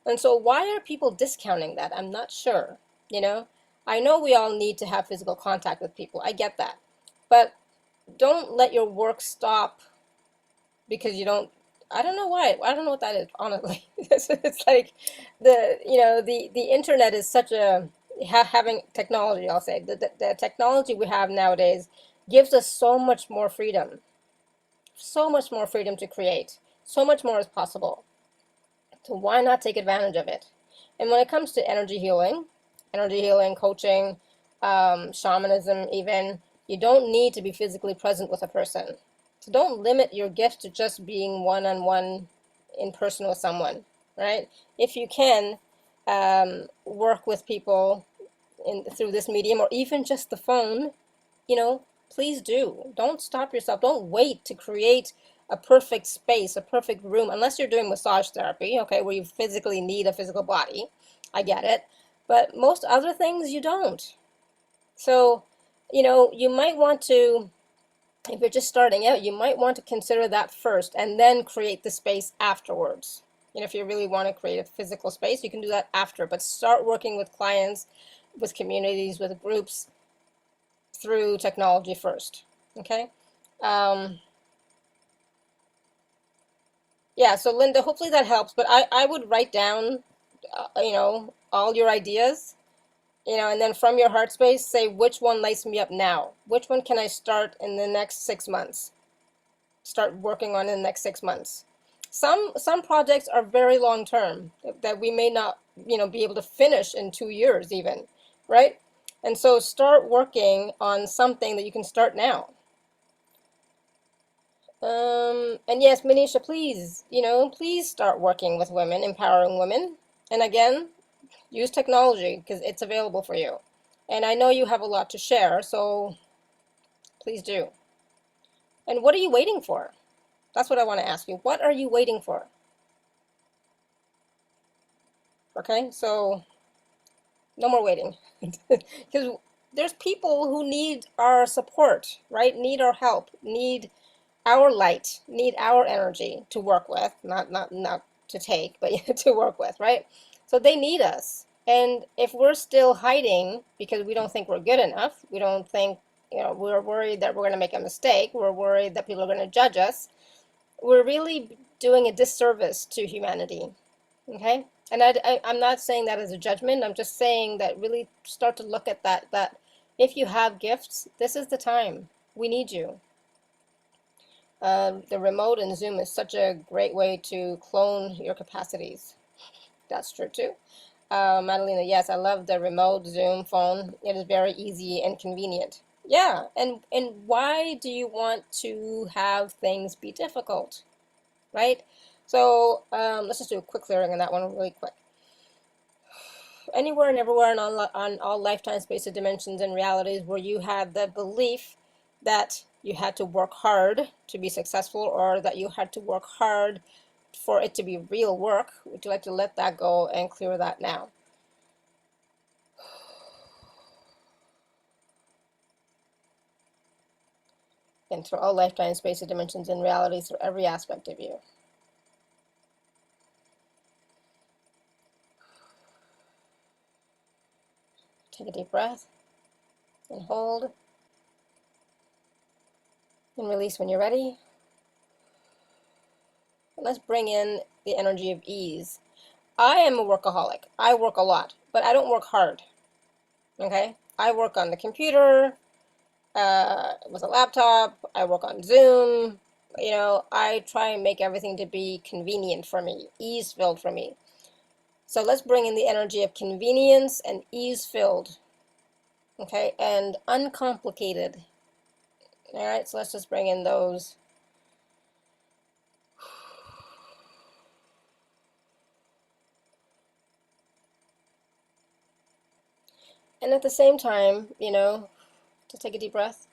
And so why are people discounting that? I'm not sure, I know we all need to have physical contact with people. I get that. But don't let your work stop because you don't. I don't know why. I don't know what that is, honestly. It's like the internet is such a, having technology, I'll say, the technology we have nowadays gives us so much more freedom. So much more freedom to create. So much more is possible. So why not take advantage of it? And when it comes to energy healing, coaching, shamanism even, you don't need to be physically present with a person. So don't limit your gift to just being one-on-one in person with someone, right? If you can work with people through this medium, or even just the phone, please do. Don't stop yourself. Don't wait to create a perfect space, a perfect room, unless you're doing massage therapy, okay, where you physically need a physical body. I get it. But most other things you don't. So, you might want to, if you're just starting out, you might want to consider that first and then create the space afterwards. If you really want to create a physical space, you can do that after, but start working with clients, with communities, with groups through technology first. Okay? Yeah, so Linda, hopefully that helps, but I would write down, all your ideas, and then from your heart space, say which one lights me up now. Which one can I start in the next 6 months? Start working on in the next 6 months. Some projects are very long term that we may not, be able to finish in 2 years even, right? And so start working on something that you can start now. And yes, Manisha, please, please start working with women, empowering women. And again, use technology because it's available for you. And I know you have a lot to share, so please do. And what are you waiting for? That's what I want to ask you. What are you waiting for? Okay, so no more waiting. Because there's people who need our support, right? Need our help, need our light, need our energy to work with, not to take, but to work with, right? So they need us. And if we're still hiding because we don't think we're good enough, we don't think, we're worried that we're going to make a mistake, we're worried that people are going to judge us, we're really doing a disservice to humanity. Okay? And I'm not saying that as a judgment. I'm just saying that really start to look at that if you have gifts, this is the time. We need you. The remote and Zoom is such a great way to clone your capacities. That's true too. Madalena, yes, I love the remote Zoom phone. It is very easy and convenient. Yeah, and why do you want to have things be difficult, right? So let's just do a quick clearing on that one really quick. anywhere and everywhere and on all lifetime, spaces, dimensions, and realities where you had the belief that you had to work hard to be successful, or that you had to work hard for it to be real work, would you like to let that go and clear that now? And through all lifetime, spaces, dimensions, and realities, through every aspect of you. Take a deep breath and hold and release when you're ready. And let's bring in the energy of ease. I am a workaholic. I work a lot, but I don't work hard. Okay? I work on the computer, with a laptop. I work on Zoom. You know, I try and make everything to be convenient for me, ease-filled for me. So let's bring in the energy of convenience and ease-filled. Okay? And uncomplicated. All right? So let's just bring in those. And at the same time, you know, just take a deep breath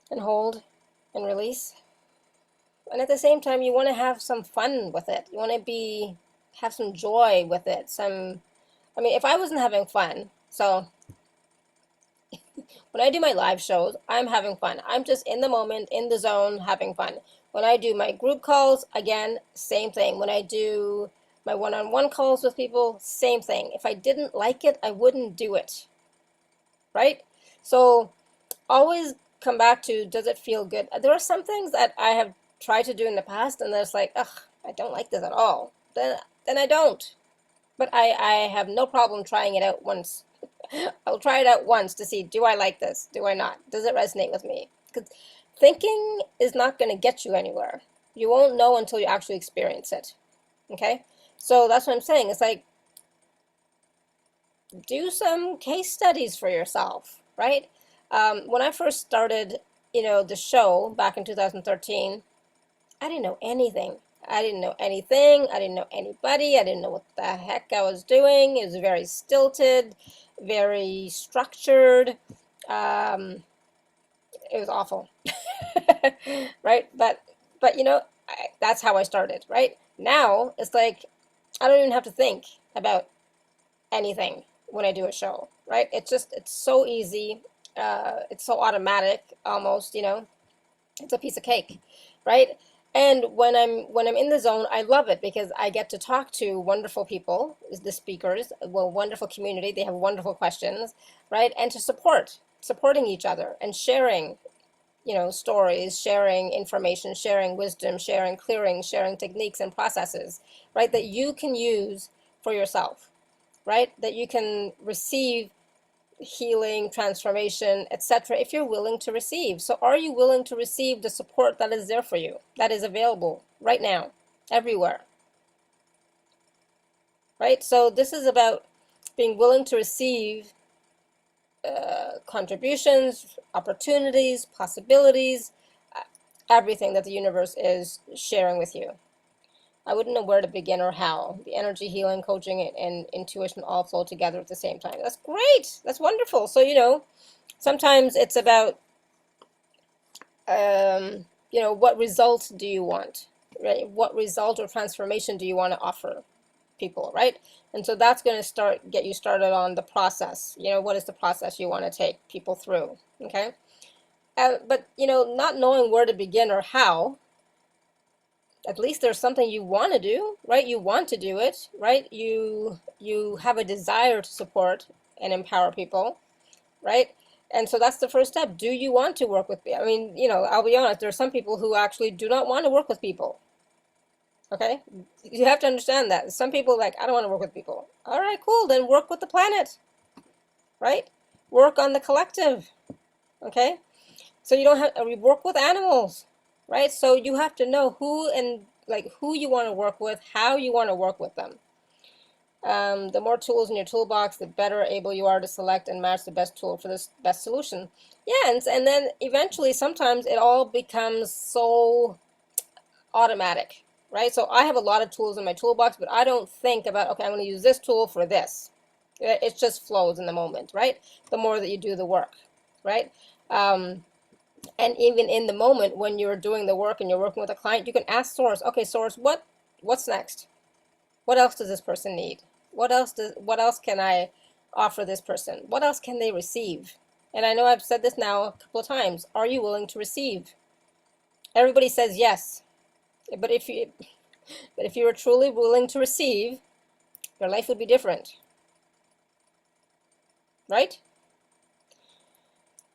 and hold and release. And at the same time, you want to have some fun with it. You want to have some joy with it. I mean, if I wasn't having fun, so when I do my live shows, I'm having fun. I'm just in the moment, in the zone, having fun. When I do my group calls, again, same thing. When I do my one-on-one calls with people, same thing. If I didn't like it, I wouldn't do it. Right? So always come back to, does it feel good? There are some things that I have tried to do in the past, and it's like, ugh, I don't like this at all. Then I don't. But I have no problem trying it out once. I'll try it out once to see, do I like this? Do I not? Does it resonate with me? Because thinking is not going to get you anywhere. You won't know until you actually experience it. Okay? So that's what I'm saying. It's like, do some case studies for yourself, right? When I first started, the show back in 2013, I didn't know anything. I didn't know anything. I didn't know anybody. I didn't know what the heck I was doing. It was very stilted, very structured. It was awful, right? But that's how I started, right? Now it's like I don't even have to think about anything when I do a show, right? It's so easy. It's so automatic, almost. It's a piece of cake, right? And when I'm in the zone, I love it because I get to talk to wonderful people, the speakers, well, wonderful community. They have wonderful questions, right? And to supporting each other and sharing, stories, sharing information, sharing wisdom, sharing clearing, sharing techniques and processes, right? That you can use for yourself, right? That you can receive healing, transformation, etc., if you're willing to receive. So are you willing to receive the support that is there for you, that is available right now, everywhere? Right? So this is about being willing to receive contributions, opportunities, possibilities, everything that the universe is sharing with you. I wouldn't know where to begin or how. The energy, healing, coaching, and intuition all flow together at the same time. That's great. That's wonderful. So, sometimes it's about, what result do you want, right? What result or transformation do you want to offer people, right? And so that's going to get you started on the process. What is the process you want to take people through, okay? But, not knowing where to begin or how, at least there's something you want to do, right? You want to do it, right? You have a desire to support and empower people, right? And so that's the first step. Do you want to work with people? I mean, I'll be honest, there are some people who actually do not want to work with people. Okay? You have to understand that. Some people are like, I don't want to work with people. All right, cool. Then work with the planet, right? Work on the collective, okay? So you don't have to work with animals, right? So you have to know who you want to work with, how you want to work with them. The more tools in your toolbox, the better able you are to select and match the best tool for this best solution. Yeah, and then eventually, sometimes it all becomes so automatic, right? So I have a lot of tools in my toolbox, but I don't think about, okay, I'm going to use this tool for this. It just flows in the moment, right? The more that you do the work, right? And even in the moment when you're doing the work and you're working with a client, you can ask Source, okay, Source, what's next? What else does this person need? What else can I offer this person? What else can they receive? And I know I've said this now a couple of times. Are you willing to receive? Everybody says yes. But if you were truly willing to receive, your life would be different. Right?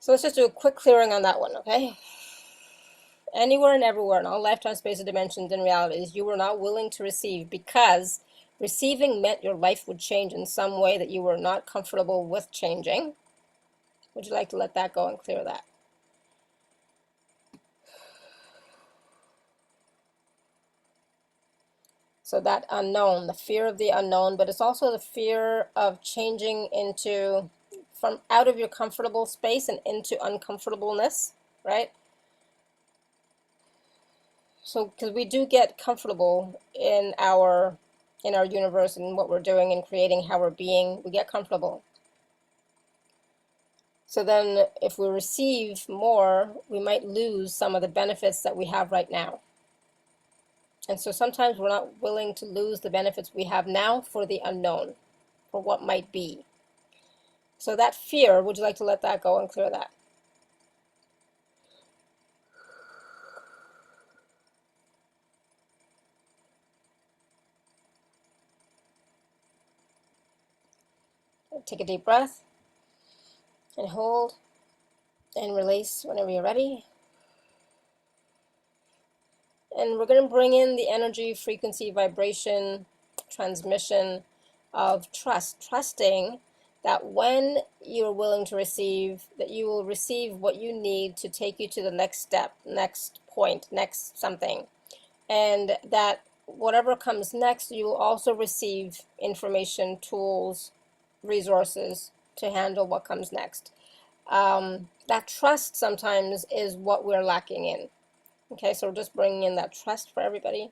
So let's just do a quick clearing on that one, okay? Anywhere and everywhere in all lifetime, space, and dimensions and realities, you were not willing to receive because receiving meant your life would change in some way that you were not comfortable with changing. Would you like to let that go and clear that? So that unknown, the fear of the unknown, but it's also the fear of changing into, from out of your comfortable space and into uncomfortableness, right? So, because we do get comfortable in our universe and what we're doing and creating, how we're being, we get comfortable. So then if we receive more, we might lose some of the benefits that we have right now. And so sometimes we're not willing to lose the benefits we have now for the unknown, for what might be. So that fear, would you like to let that go and clear that? Take a deep breath and hold and release whenever you're ready. And we're going to bring in the energy, frequency, vibration, transmission of trust, trusting that when you're willing to receive, that you will receive what you need to take you to the next step, next point, next something. And that whatever comes next, you will also receive information, tools, resources to handle what comes next. That trust sometimes is what we're lacking in. Okay, so we're just bringing in that trust for everybody.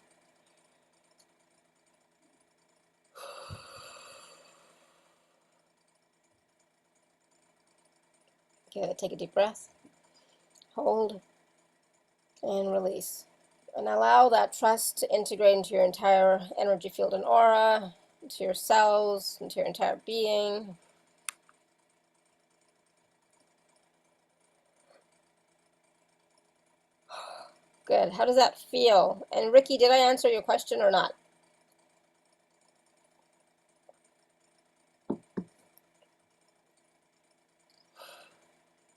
Okay, take a deep breath, hold, and release. And allow that trust to integrate into your entire energy field and aura, into your cells, into your entire being. Good. How does that feel? And Ricky, did I answer your question or not?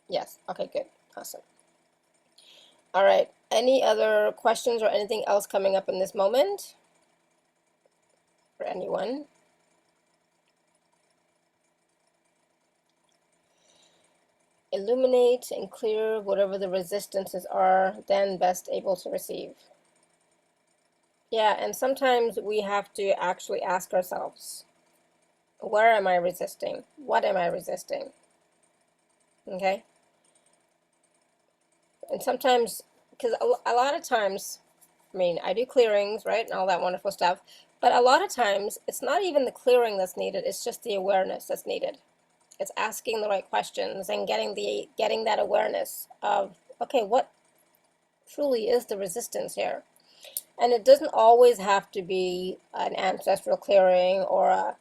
Yes. Okay, good. Awesome. All right. Any other questions or anything else coming up in this moment for anyone? Illuminate and clear whatever the resistances are, then best able to receive. Yeah, and sometimes we have to actually ask ourselves, where am I resisting? What am I resisting? Okay? And sometimes, because a lot of times, I mean, I do clearings, right, and all that wonderful stuff, but a lot of times, it's not even the clearing that's needed, it's just the awareness that's needed. It's asking the right questions and getting that awareness of, okay, what truly is the resistance here? And it doesn't always have to be an ancestral clearing or a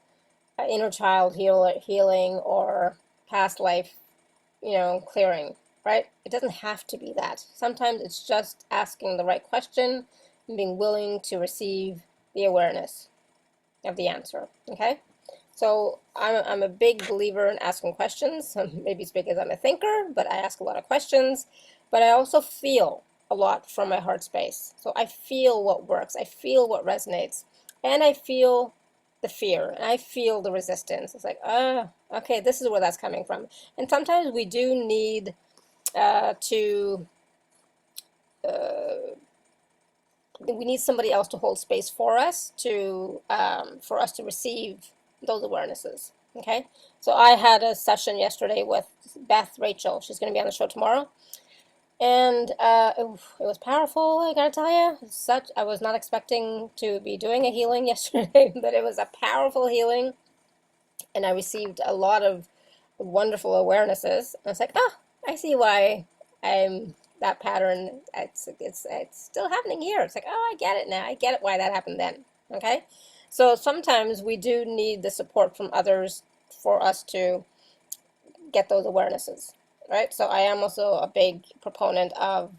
inner child healing or past life, clearing, right? It doesn't have to be that. Sometimes it's just asking the right question and being willing to receive the awareness of the answer, okay? So I'm a big believer in asking questions. Maybe it's because I'm a thinker, but I ask a lot of questions. But I also feel a lot from my heart space. So I feel what works. I feel what resonates. And I feel the fear. And I feel the resistance. It's like, okay, this is where that's coming from. And sometimes we do need we need somebody else to hold space for us to receive those awarenesses. Okay, so I had a session yesterday with Beth Rachel. She's going to be on the show tomorrow, and it was powerful. I gotta tell you, I was not expecting to be doing a healing yesterday, but it was a powerful healing, and I received a lot of wonderful awarenesses. I was like, oh, I see why I'm that pattern. It's still happening here. It's like, oh, I get it now. I get it why that happened then. Okay, so sometimes we do need the support from others for us to get those awarenesses, right? So I am also a big proponent of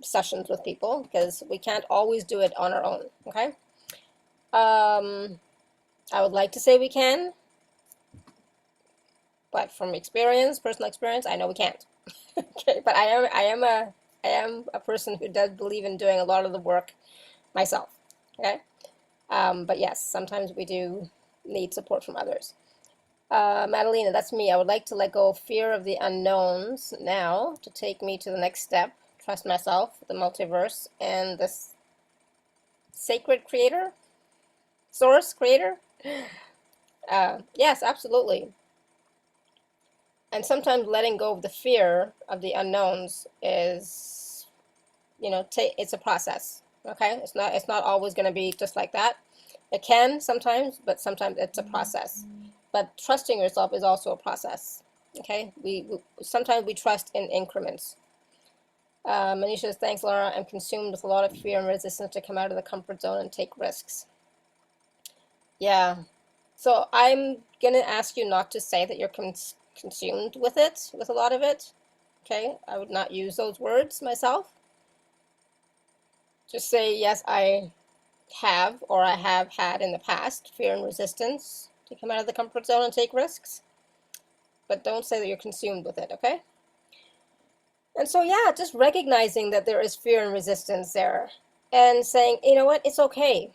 sessions with people because we can't always do it on our own. Okay, I would like to say we can, but from experience, personal experience, I know we can't. Okay, but I am a person who does believe in doing a lot of the work myself. Okay, but yes, sometimes we do need support from others. Madalena, that's me. I would like to let go of fear of the unknowns now to take me to the next step. Trust myself, the multiverse, and this sacred creator, source creator. Yes, absolutely. And sometimes letting go of the fear of the unknowns is, it's a process. Okay, it's not always going to be just like that. It can sometimes, but sometimes it's a process. But trusting yourself is also a process. Okay, we sometimes we trust in increments. Manisha says, thanks, Laura. I'm consumed with a lot of fear and resistance to come out of the comfort zone and take risks. Yeah. So I'm gonna ask you not to say that you're consumed with it, with a lot of it. Okay, I would not use those words myself. Just say, yes, I have, or I have had in the past, fear and resistance to come out of the comfort zone and take risks. But don't say that you're consumed with it, okay? And so, yeah, just recognizing that there is fear and resistance there and saying, you know what, it's okay.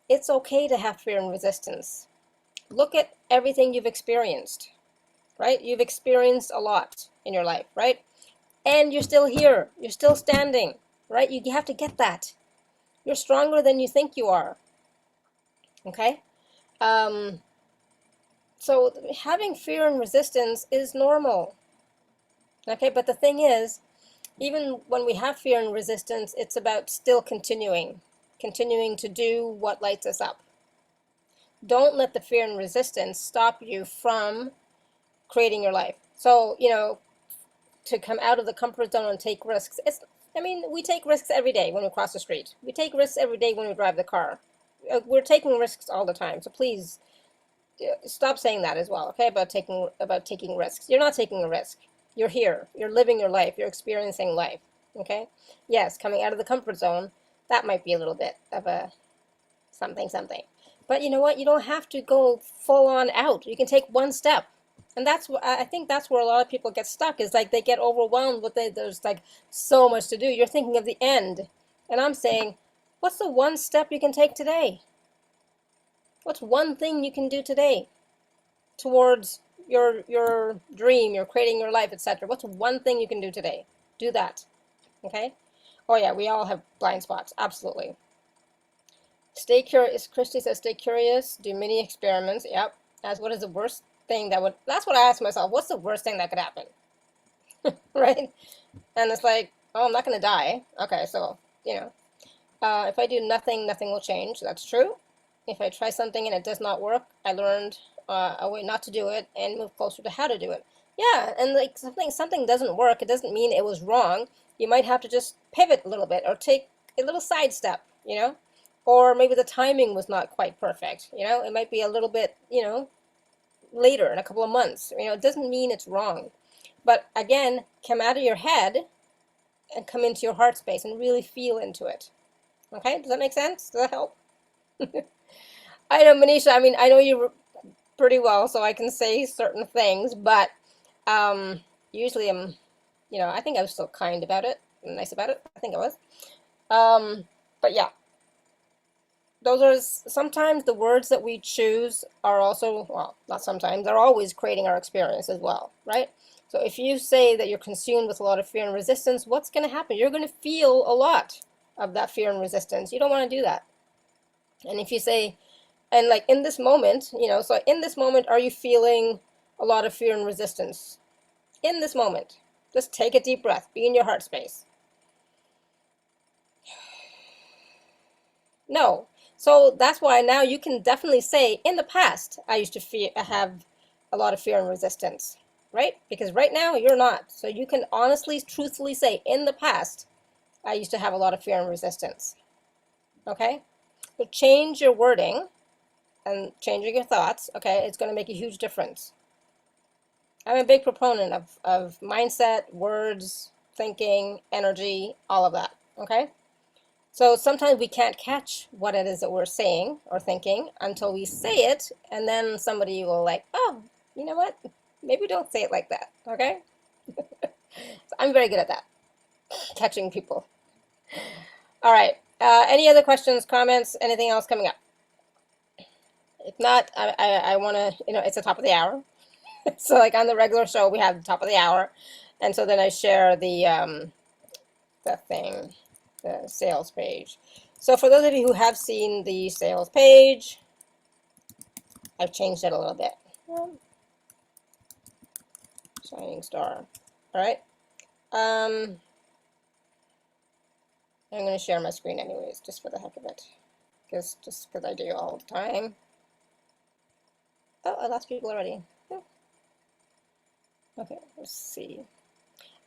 It's okay to have fear and resistance. Look at everything you've experienced, right? You've experienced a lot in your life, right? And you're still here. You're still standing, right? You have to get that. You're stronger than you think you are, okay? So having fear and resistance is normal, okay? But the thing is, even when we have fear and resistance, it's about still continuing to do what lights us up. Don't let the fear and resistance stop you from creating your life. So, to come out of the comfort zone and take risks, we take risks every day when we cross the street. We take risks every day when we drive the car. We're taking risks all the time. So please stop saying that as well, okay? About taking risks. You're not taking a risk. You're here. You're living your life. You're experiencing life, okay? Yes, coming out of the comfort zone, that might be a little bit of a something. But you know what? You don't have to go full on out. You can take one step. And I think that's where a lot of people get stuck, is like they get overwhelmed with there's like so much to do. You're thinking of the end. And I'm saying, what's the one step you can take today? What's one thing you can do today towards your dream, you're creating your life, etc.? What's one thing you can do today? Do that. Okay? Oh yeah, we all have blind spots. Absolutely. Stay curious. Christy says, stay curious, do many experiments. Yep. As what is the worst thing that's what I asked myself. What's the worst thing that could happen? Right? And it's like, oh, I'm not going to die. Okay, so, if I do nothing, nothing will change. That's true. If I try something and it does not work, I learned a way not to do it and move closer to how to do it. Yeah, and like something doesn't work, it doesn't mean it was wrong. You might have to just pivot a little bit or take a little sidestep, or maybe the timing was not quite perfect. It might be a little bit, later in a couple of months. It doesn't mean it's wrong. But again, come out of your head and come into your heart space and really feel into it. Okay, does that make sense? Does that help? I know, Manisha, I know you pretty well, so I can say certain things, but usually I think I was still kind about it, nice about it. I think I was. But yeah, those are sometimes the words that we choose are also, well, not sometimes, they're always creating our experience as well, right? So if you say that you're consumed with a lot of fear and resistance, what's going to happen? You're going to feel a lot of that fear and resistance. You don't want to do that. And if you say, and like in this moment, so in this moment, are you feeling a lot of fear and resistance? In this moment, just take a deep breath, be in your heart space. No. So that's why now you can definitely say, in the past, I used to have a lot of fear and resistance, right? Because right now you're not. So you can honestly, truthfully say, in the past, I used to have a lot of fear and resistance. Okay? So change your wording and changing your thoughts, okay? It's going to make a huge difference. I'm a big proponent of mindset, words, thinking, energy, all of that, okay? So sometimes we can't catch what it is that we're saying or thinking until we say it, and then somebody will like, oh, you know what? Maybe don't say it like that, okay? So I'm very good at that, catching people. All right. Any other questions, comments, anything else coming up? If not, I want to, it's the top of the hour. So like on the regular show, we have the top of the hour. And so then I share the thing, the sales page. So for those of you who have seen the sales page, I've changed it a little bit. Shining star. All right. I'm going to share my screen anyways, just for the heck of it. Just because I do all the time. Oh, I lost people already. Oh. Okay, let's see.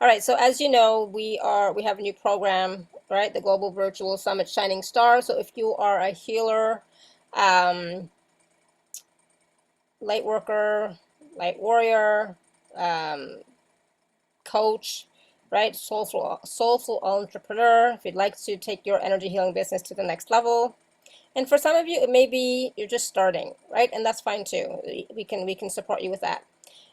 All right, so as you know, we have a new program, right? The Global Virtual Summit Shining Star. So if you are a healer, light worker, light warrior, coach, right? Soulful entrepreneur, if you'd like to take your energy healing business to the next level. And for some of you, it may be you're just starting, right? And that's fine too. We can support you with that.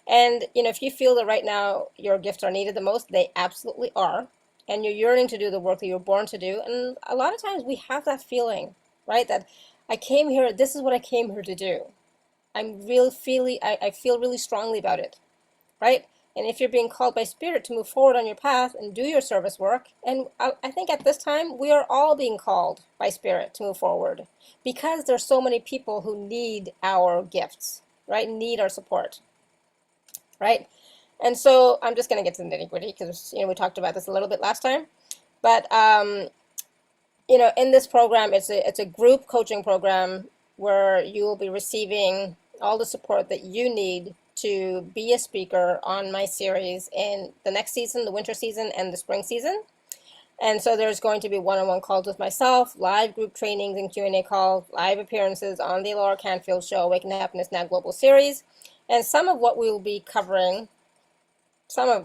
And if you feel that right now your gifts are needed the most, they absolutely are. And you're yearning to do the work that you're born to do. And a lot of times we have that feeling, right? That I came here, this is what I came here to do. I feel really strongly about it, right? And if you're being called by spirit to move forward on your path and do your service work, and I think at this time we are all being called by spirit to move forward because there's so many people who need our gifts, right? Need our support, right? And so I'm just going to get to the nitty gritty because we talked about this a little bit last time, but in this program, it's a group coaching program where you will be receiving all the support that you need to be a speaker on my series in the next season, the winter season and the spring season. And so there's going to be one-on-one calls with myself, live group trainings and Q&A calls, live appearances on the Alara Canfield Show, Awaken to Happiness Now Global Series. And some of what we will be covering,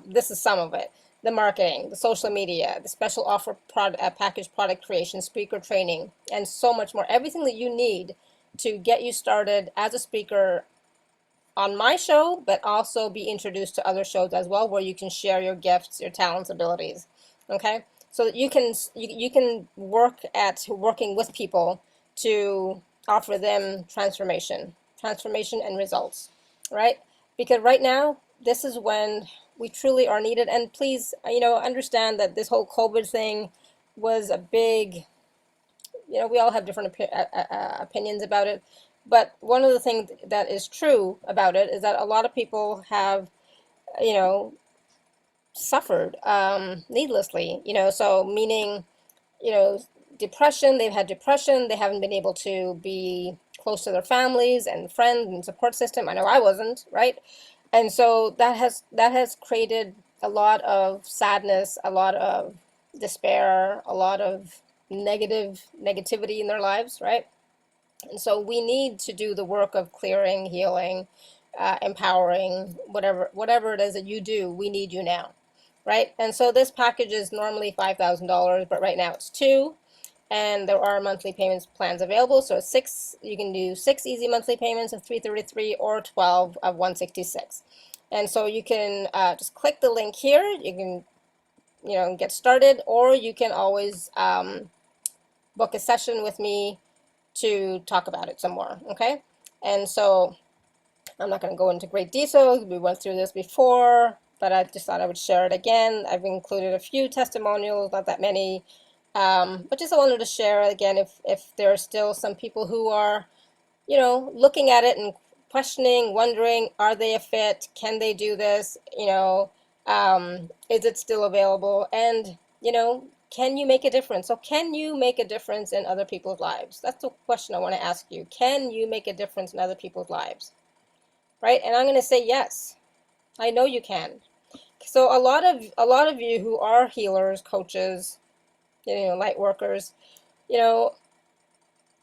this is some of it, the marketing, the social media, the special offer package product creation, speaker training, and so much more. Everything that you need to get you started as a speaker on my show, but also be introduced to other shows as well, where you can share your gifts, your talents, abilities. Okay, so that you can working with people to offer them transformation and results, right? Because right now, this is when we truly are needed. And please, understand that this whole COVID thing was a big, we all have different opinions about it. But one of the things that is true about it is that a lot of people have, suffered needlessly, so meaning, depression, they've had depression, they haven't been able to be close to their families and friends and support system. I know I wasn't, right? And so that has created a lot of sadness, a lot of despair, a lot of negativity in their lives, right? And so we need to do the work of clearing, healing, empowering, whatever it is that you do, we need you now, right? And so this package is normally $5,000, but right now it's $2,000. And there are monthly payments plans available. So you can do 6 easy monthly payments of $333 or 12 of $166. And so you can just click the link here. You can, get started, or you can always book a session with me to talk about it some more. Okay. And so I'm not going to go into great detail. We went through this before, but I just thought I would share it again. I've included a few testimonials, not that many. But just I wanted to share again, if there are still some people who are, looking at it and questioning, wondering, are they a fit? Can they do this? Is it still available? And, Can you make a difference? So can you make a difference in other people's lives? That's the question I want to ask you. Can you make a difference in other people's lives? Right? And I'm going to say yes. I know you can. So a lot of you who are healers, coaches, light workers, you know,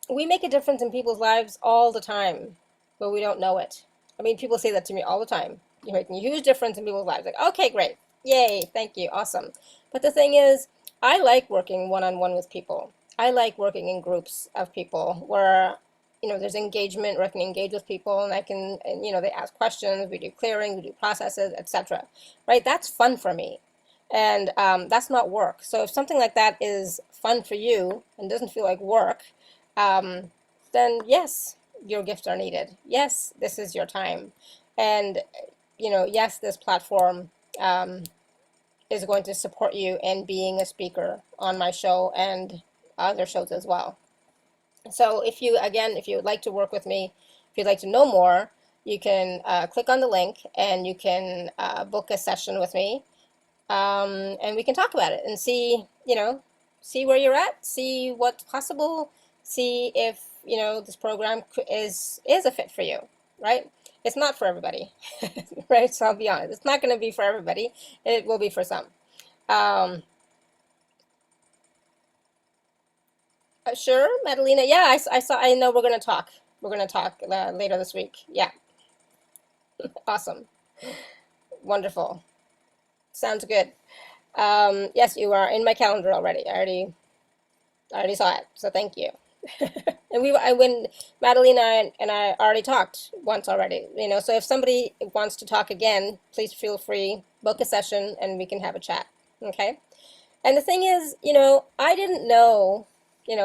we make a difference in people's lives all the time, but we don't know it. I mean, people say that to me all the time. You're making a huge difference in people's lives. Like, okay, great. Yay, thank you, awesome. But the thing is, I like working one-on-one with people. I like working in groups of people where, there's engagement, where I can engage with people and they ask questions, we do clearing, we do processes, etc. Right? That's fun for me. And that's not work. So if something like that is fun for you and doesn't feel like work, then yes, your gifts are needed. Yes, this is your time. And, yes, this platform is going to support you in being a speaker on my show and other shows as well. So if you would like to work with me, if you'd like to know more, you can click on the link and you can book a session with me. And we can talk about it and see where you're at, see what's possible, see if, this program is a fit for you, right? It's not for everybody, right? So I'll be honest, it's not going to be for everybody. It will be for some. Sure, Madalena. Yeah, I saw. I know we're going to talk. We're going to talk later this week. Yeah, awesome, wonderful. Sounds good. Yes, you are in my calendar already. I already saw it. So thank you. And when Madalena and I already talked once already. So if somebody wants to talk again, please feel free, book a session, and we can have a chat. Okay. And the thing is, I didn't know.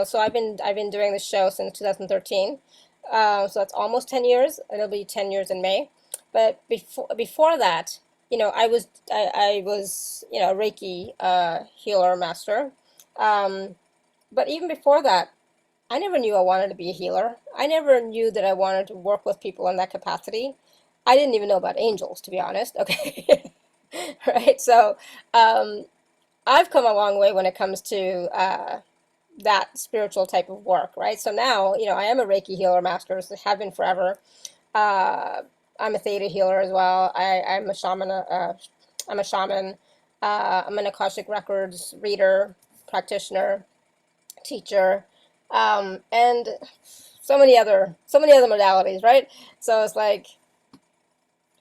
So I've been doing this show since 2013. So that's almost 10 years. It'll be 10 years in May. But before that, I was a Reiki healer master. But even before that, I never knew I wanted to be a healer. I never knew that I wanted to work with people in that capacity. I didn't even know about angels, to be honest. Okay. Right. So I've come a long way when it comes to that spiritual type of work, right? So now, I am a Reiki healer master, so have been forever. I'm a theta healer as well. I'm a shaman. I'm a shaman. I'm an Akashic Records reader, practitioner, teacher, and so many other modalities, right? So it's like,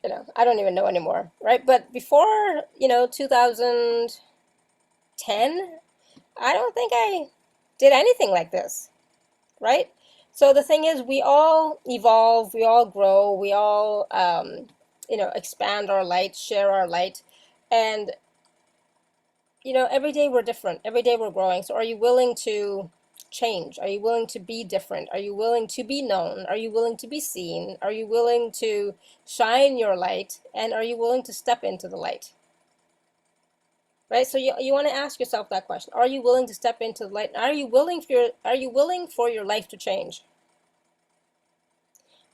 I don't even know anymore, right? But before, 2010, I don't think I did anything like this, right? So the thing is, we all evolve, we all grow, we all, expand our light, share our light. And, every day we're different. Every day we're growing. So are you willing to change? Are you willing to be different? Are you willing to be known? Are you willing to be seen? Are you willing to shine your light? And are you willing to step into the light? Right? So you want to ask yourself that question. Are you willing to step into the light? Are you willing for your life to change?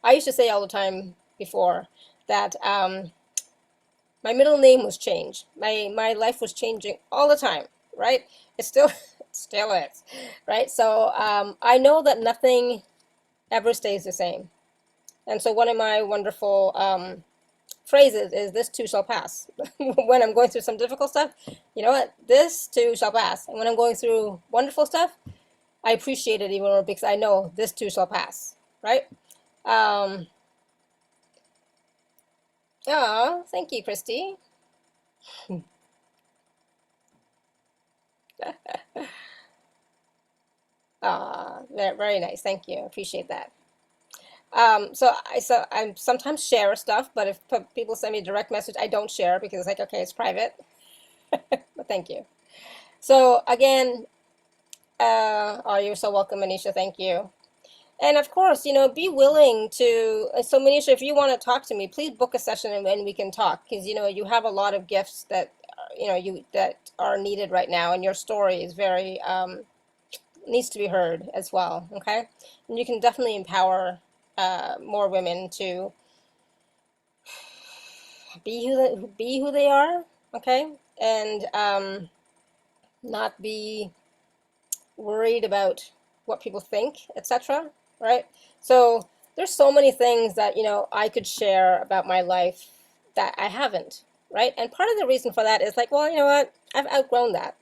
I used to say all the time before that my middle name was changed. My life was changing all the time, right? It still still is, right? So I know that nothing ever stays the same. And so one of my wonderful phrases is, this too shall pass. When I'm going through some difficult stuff, you know what? This too shall pass. And when I'm going through wonderful stuff, I appreciate it even more because I know this too shall pass, right? Oh, thank you, Christy. Very nice. Thank you. Appreciate that. So I sometimes share stuff, but if people send me a direct message, I don't share because it's like, okay, it's private. But thank you. So again, you're so welcome, Manisha. Thank you. And of course, be willing to. So Manisha, if you want to talk to me, please book a session and we can talk because you have a lot of gifts that that are needed right now, and your story is very needs to be heard as well. Okay, and you can definitely empower more women to be who they are. Okay, and not be worried about what people think, etc. Right? So there's so many things that, I could share about my life that I haven't, right? And part of the reason for that is like, well, you know what? I've outgrown that.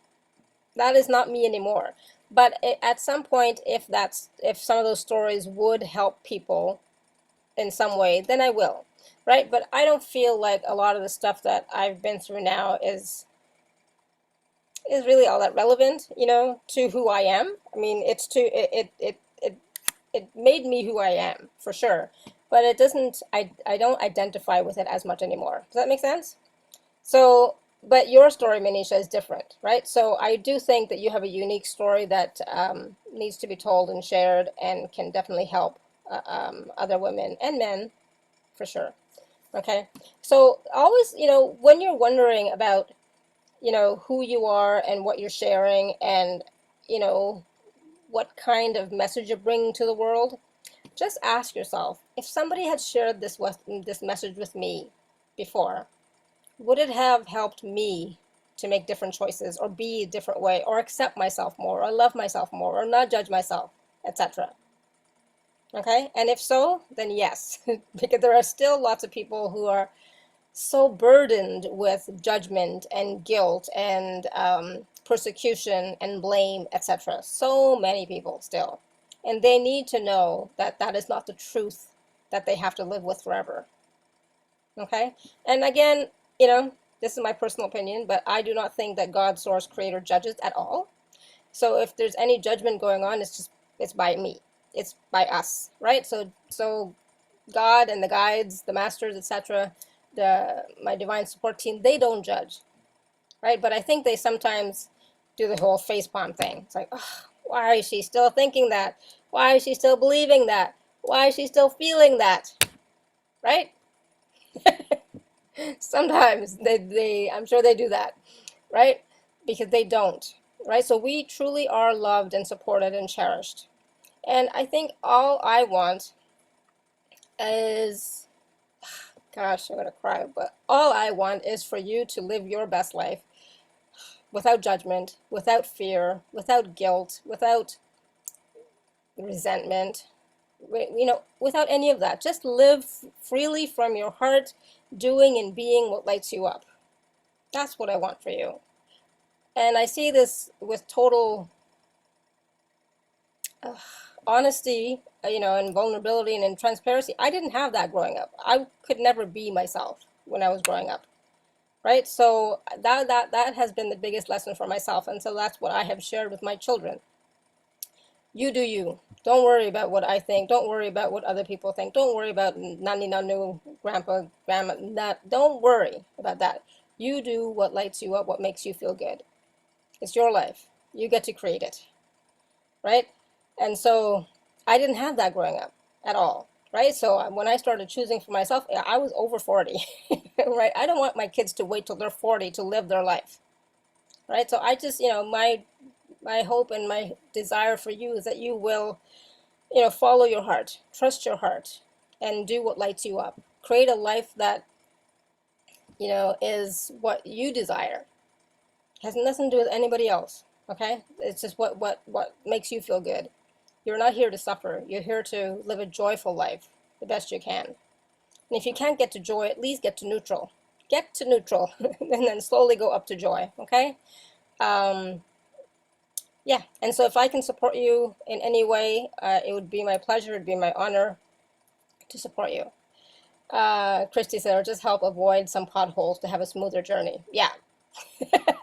That is not me anymore. But at some point, if some of those stories would help people in some way, then I will, right? But I don't feel like a lot of the stuff that I've been through now is really all that relevant, to who I am. I mean, it made me who I am for sure, but it doesn't. I don't identify with it as much anymore. Does that make sense? So, but your story, Manisha, is different, right? So I do think that you have a unique story that needs to be told and shared, and can definitely help other women and men for sure. Okay, so always, when you're wondering about, who you are and what you're sharing, and you know what kind of message you're bringing to the world, just ask yourself, if somebody had shared this message with me before, would it have helped me to make different choices, or be a different way, or accept myself more, or love myself more, or not judge myself, etc.? Okay, and if so, then yes, because there are still lots of people who are so burdened with judgment and guilt and persecution and blame, etc. So many people still. And they need to know that that is not the truth that they have to live with forever. Okay? And again, this is my personal opinion, but I do not think that God, source, creator, judges at all. So if there's any judgment going on, it's by me. It's by us, right? So God and the guides, the masters, etc., my divine support team, they don't judge, right? But I think they sometimes do the whole facepalm thing. It's like, oh, why is she still thinking that? Why is she still believing that? Why is she still feeling that? Right? Sometimes I'm sure they do that, right? Because they don't, right? So we truly are loved and supported and cherished. And I think all I want is, gosh, I'm gonna cry, but all I want is for you to live your best life without judgment, without fear, without guilt, without resentment, without any of that. Just live freely from your heart, doing and being what lights you up. That's what I want for you. And I see this with total honesty, and vulnerability and transparency. I didn't have that growing up. I could never be myself when I was growing up. Right? So that has been the biggest lesson for myself. And so that's what I have shared with my children. You do you. Don't worry about what I think. Don't worry about what other people think. Don't worry about nani nanu, grandpa, grandma. Don't worry about that. You do what lights you up, what makes you feel good. It's your life. You get to create it. Right? And so I didn't have that growing up at all. Right? So when I started choosing for myself, I was over 40. Right? I don't want my kids to wait till they're 40 to live their life. Right? So I just, my hope and my desire for you is that you will, follow your heart, trust your heart, and do what lights you up. Create a life that, is what you desire. It has nothing to do with anybody else. Okay? It's just what makes you feel good. You're not here to suffer. You're here to live a joyful life the best you can. And if you can't get to joy, at least get to neutral. Get to neutral, and then slowly go up to joy. Okay? Yeah, and so if I can support you in any way, it would be my pleasure, it'd be my honor to support you. Christy said, or just help avoid some potholes to have a smoother journey. Yeah,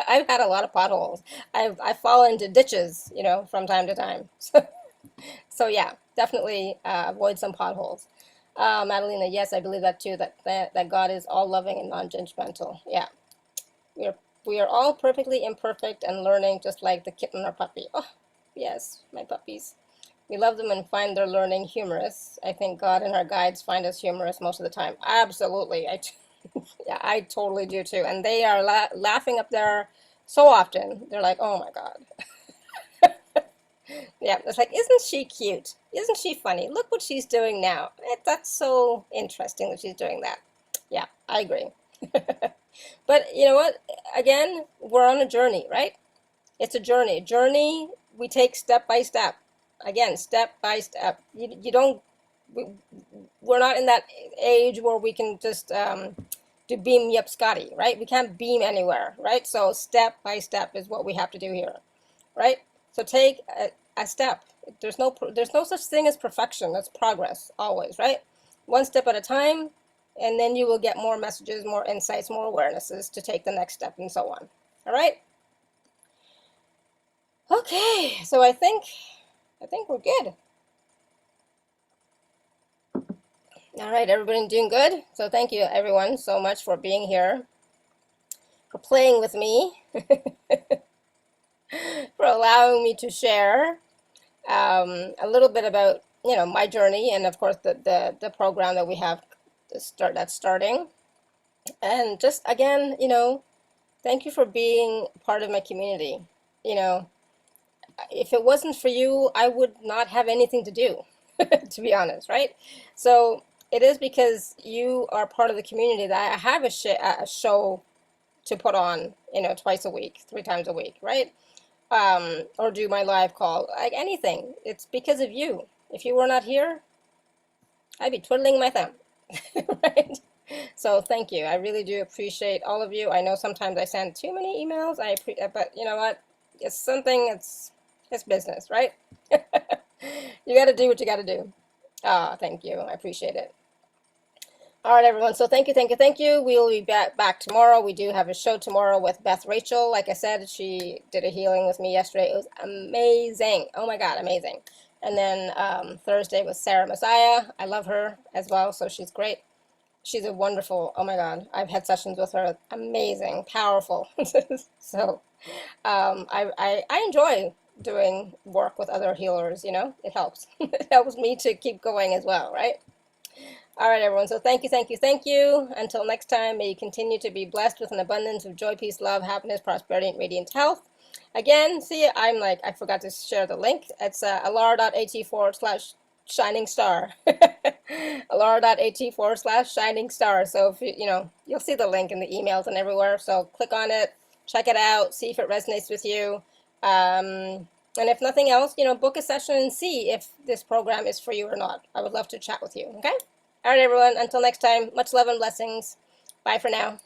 I've had a lot of potholes. I've fallen into ditches, from time to time. So yeah, definitely avoid some potholes. Madalena, yes, I believe that too, that God is all loving and non-judgmental. Yeah, we are all perfectly imperfect and learning, just like the kitten or puppy. Oh, yes, my puppies. We love them and find their learning humorous. I think God and our guides find us humorous most of the time. Absolutely. Yeah, I totally do too. And they are laughing up there so often. They're like, oh my God. Yeah, it's like, isn't she cute? Isn't she funny? Look what she's doing now. That's so interesting that she's doing that. Yeah, I agree. But you know what? Again, we're on a journey, right? It's a journey. Journey we take step by step. Again, step by step. You don't. We're not in that age where we can just do beam me up, Scotty. Right? We can't beam anywhere. Right? So step by step is what we have to do here. Right? So take a step. There's no such thing as perfection. That's progress always. Right? One step at a time, and then you will get more messages, more insights, more awarenesses to take the next step, and so on. All right. Okay, so I think we're good. All right, everybody doing good? So thank you everyone so much for being here, for playing with me, for allowing me to share a little bit about, you know, my journey, and of course the program that we have that's starting. And just again, you know, thank you for being part of my community. You know, if it wasn't for you, I would not have anything to do, to be honest, right? So it is because you are part of the community that I have a show to put on, you know, twice a week, 3 times a week, right? Or do my live call, like anything. It's because of you. If you were not here, I'd be twiddling my thumb, right? So thank you. I really do appreciate all of you. I know sometimes I send too many emails. But you know what? It's something. It's business, right? You got to do what you got to do. Ah, thank you. I appreciate it. All right, everyone. So thank you, thank you, thank you. We'll be back tomorrow. We do have a show tomorrow with Beth Rachel. Like I said, she did a healing with me yesterday. It was amazing. Oh my God, amazing. And then Thursday was Sarah Messiah. I love her as well, so she's great. She's a wonderful, oh my God, I've had sessions with her. Amazing, powerful. So I enjoy doing work with other healers, you know, it helps. It helps me to keep going as well, right? All right, everyone. So thank you, thank you, thank you. Until next time, may you continue to be blessed with an abundance of joy, peace, love, happiness, prosperity, and radiant health. Again, see, I forgot to share the link. It's alara.at/shining star. alara.at/shining star. So if you know, you'll see the link in the emails and everywhere. So click on it, check it out, see if it resonates with you. And if nothing else, you know, book a session and see if this program is for you or not. I would love to chat with you. Okay. All right, everyone. Until next time, much love and blessings. Bye for now.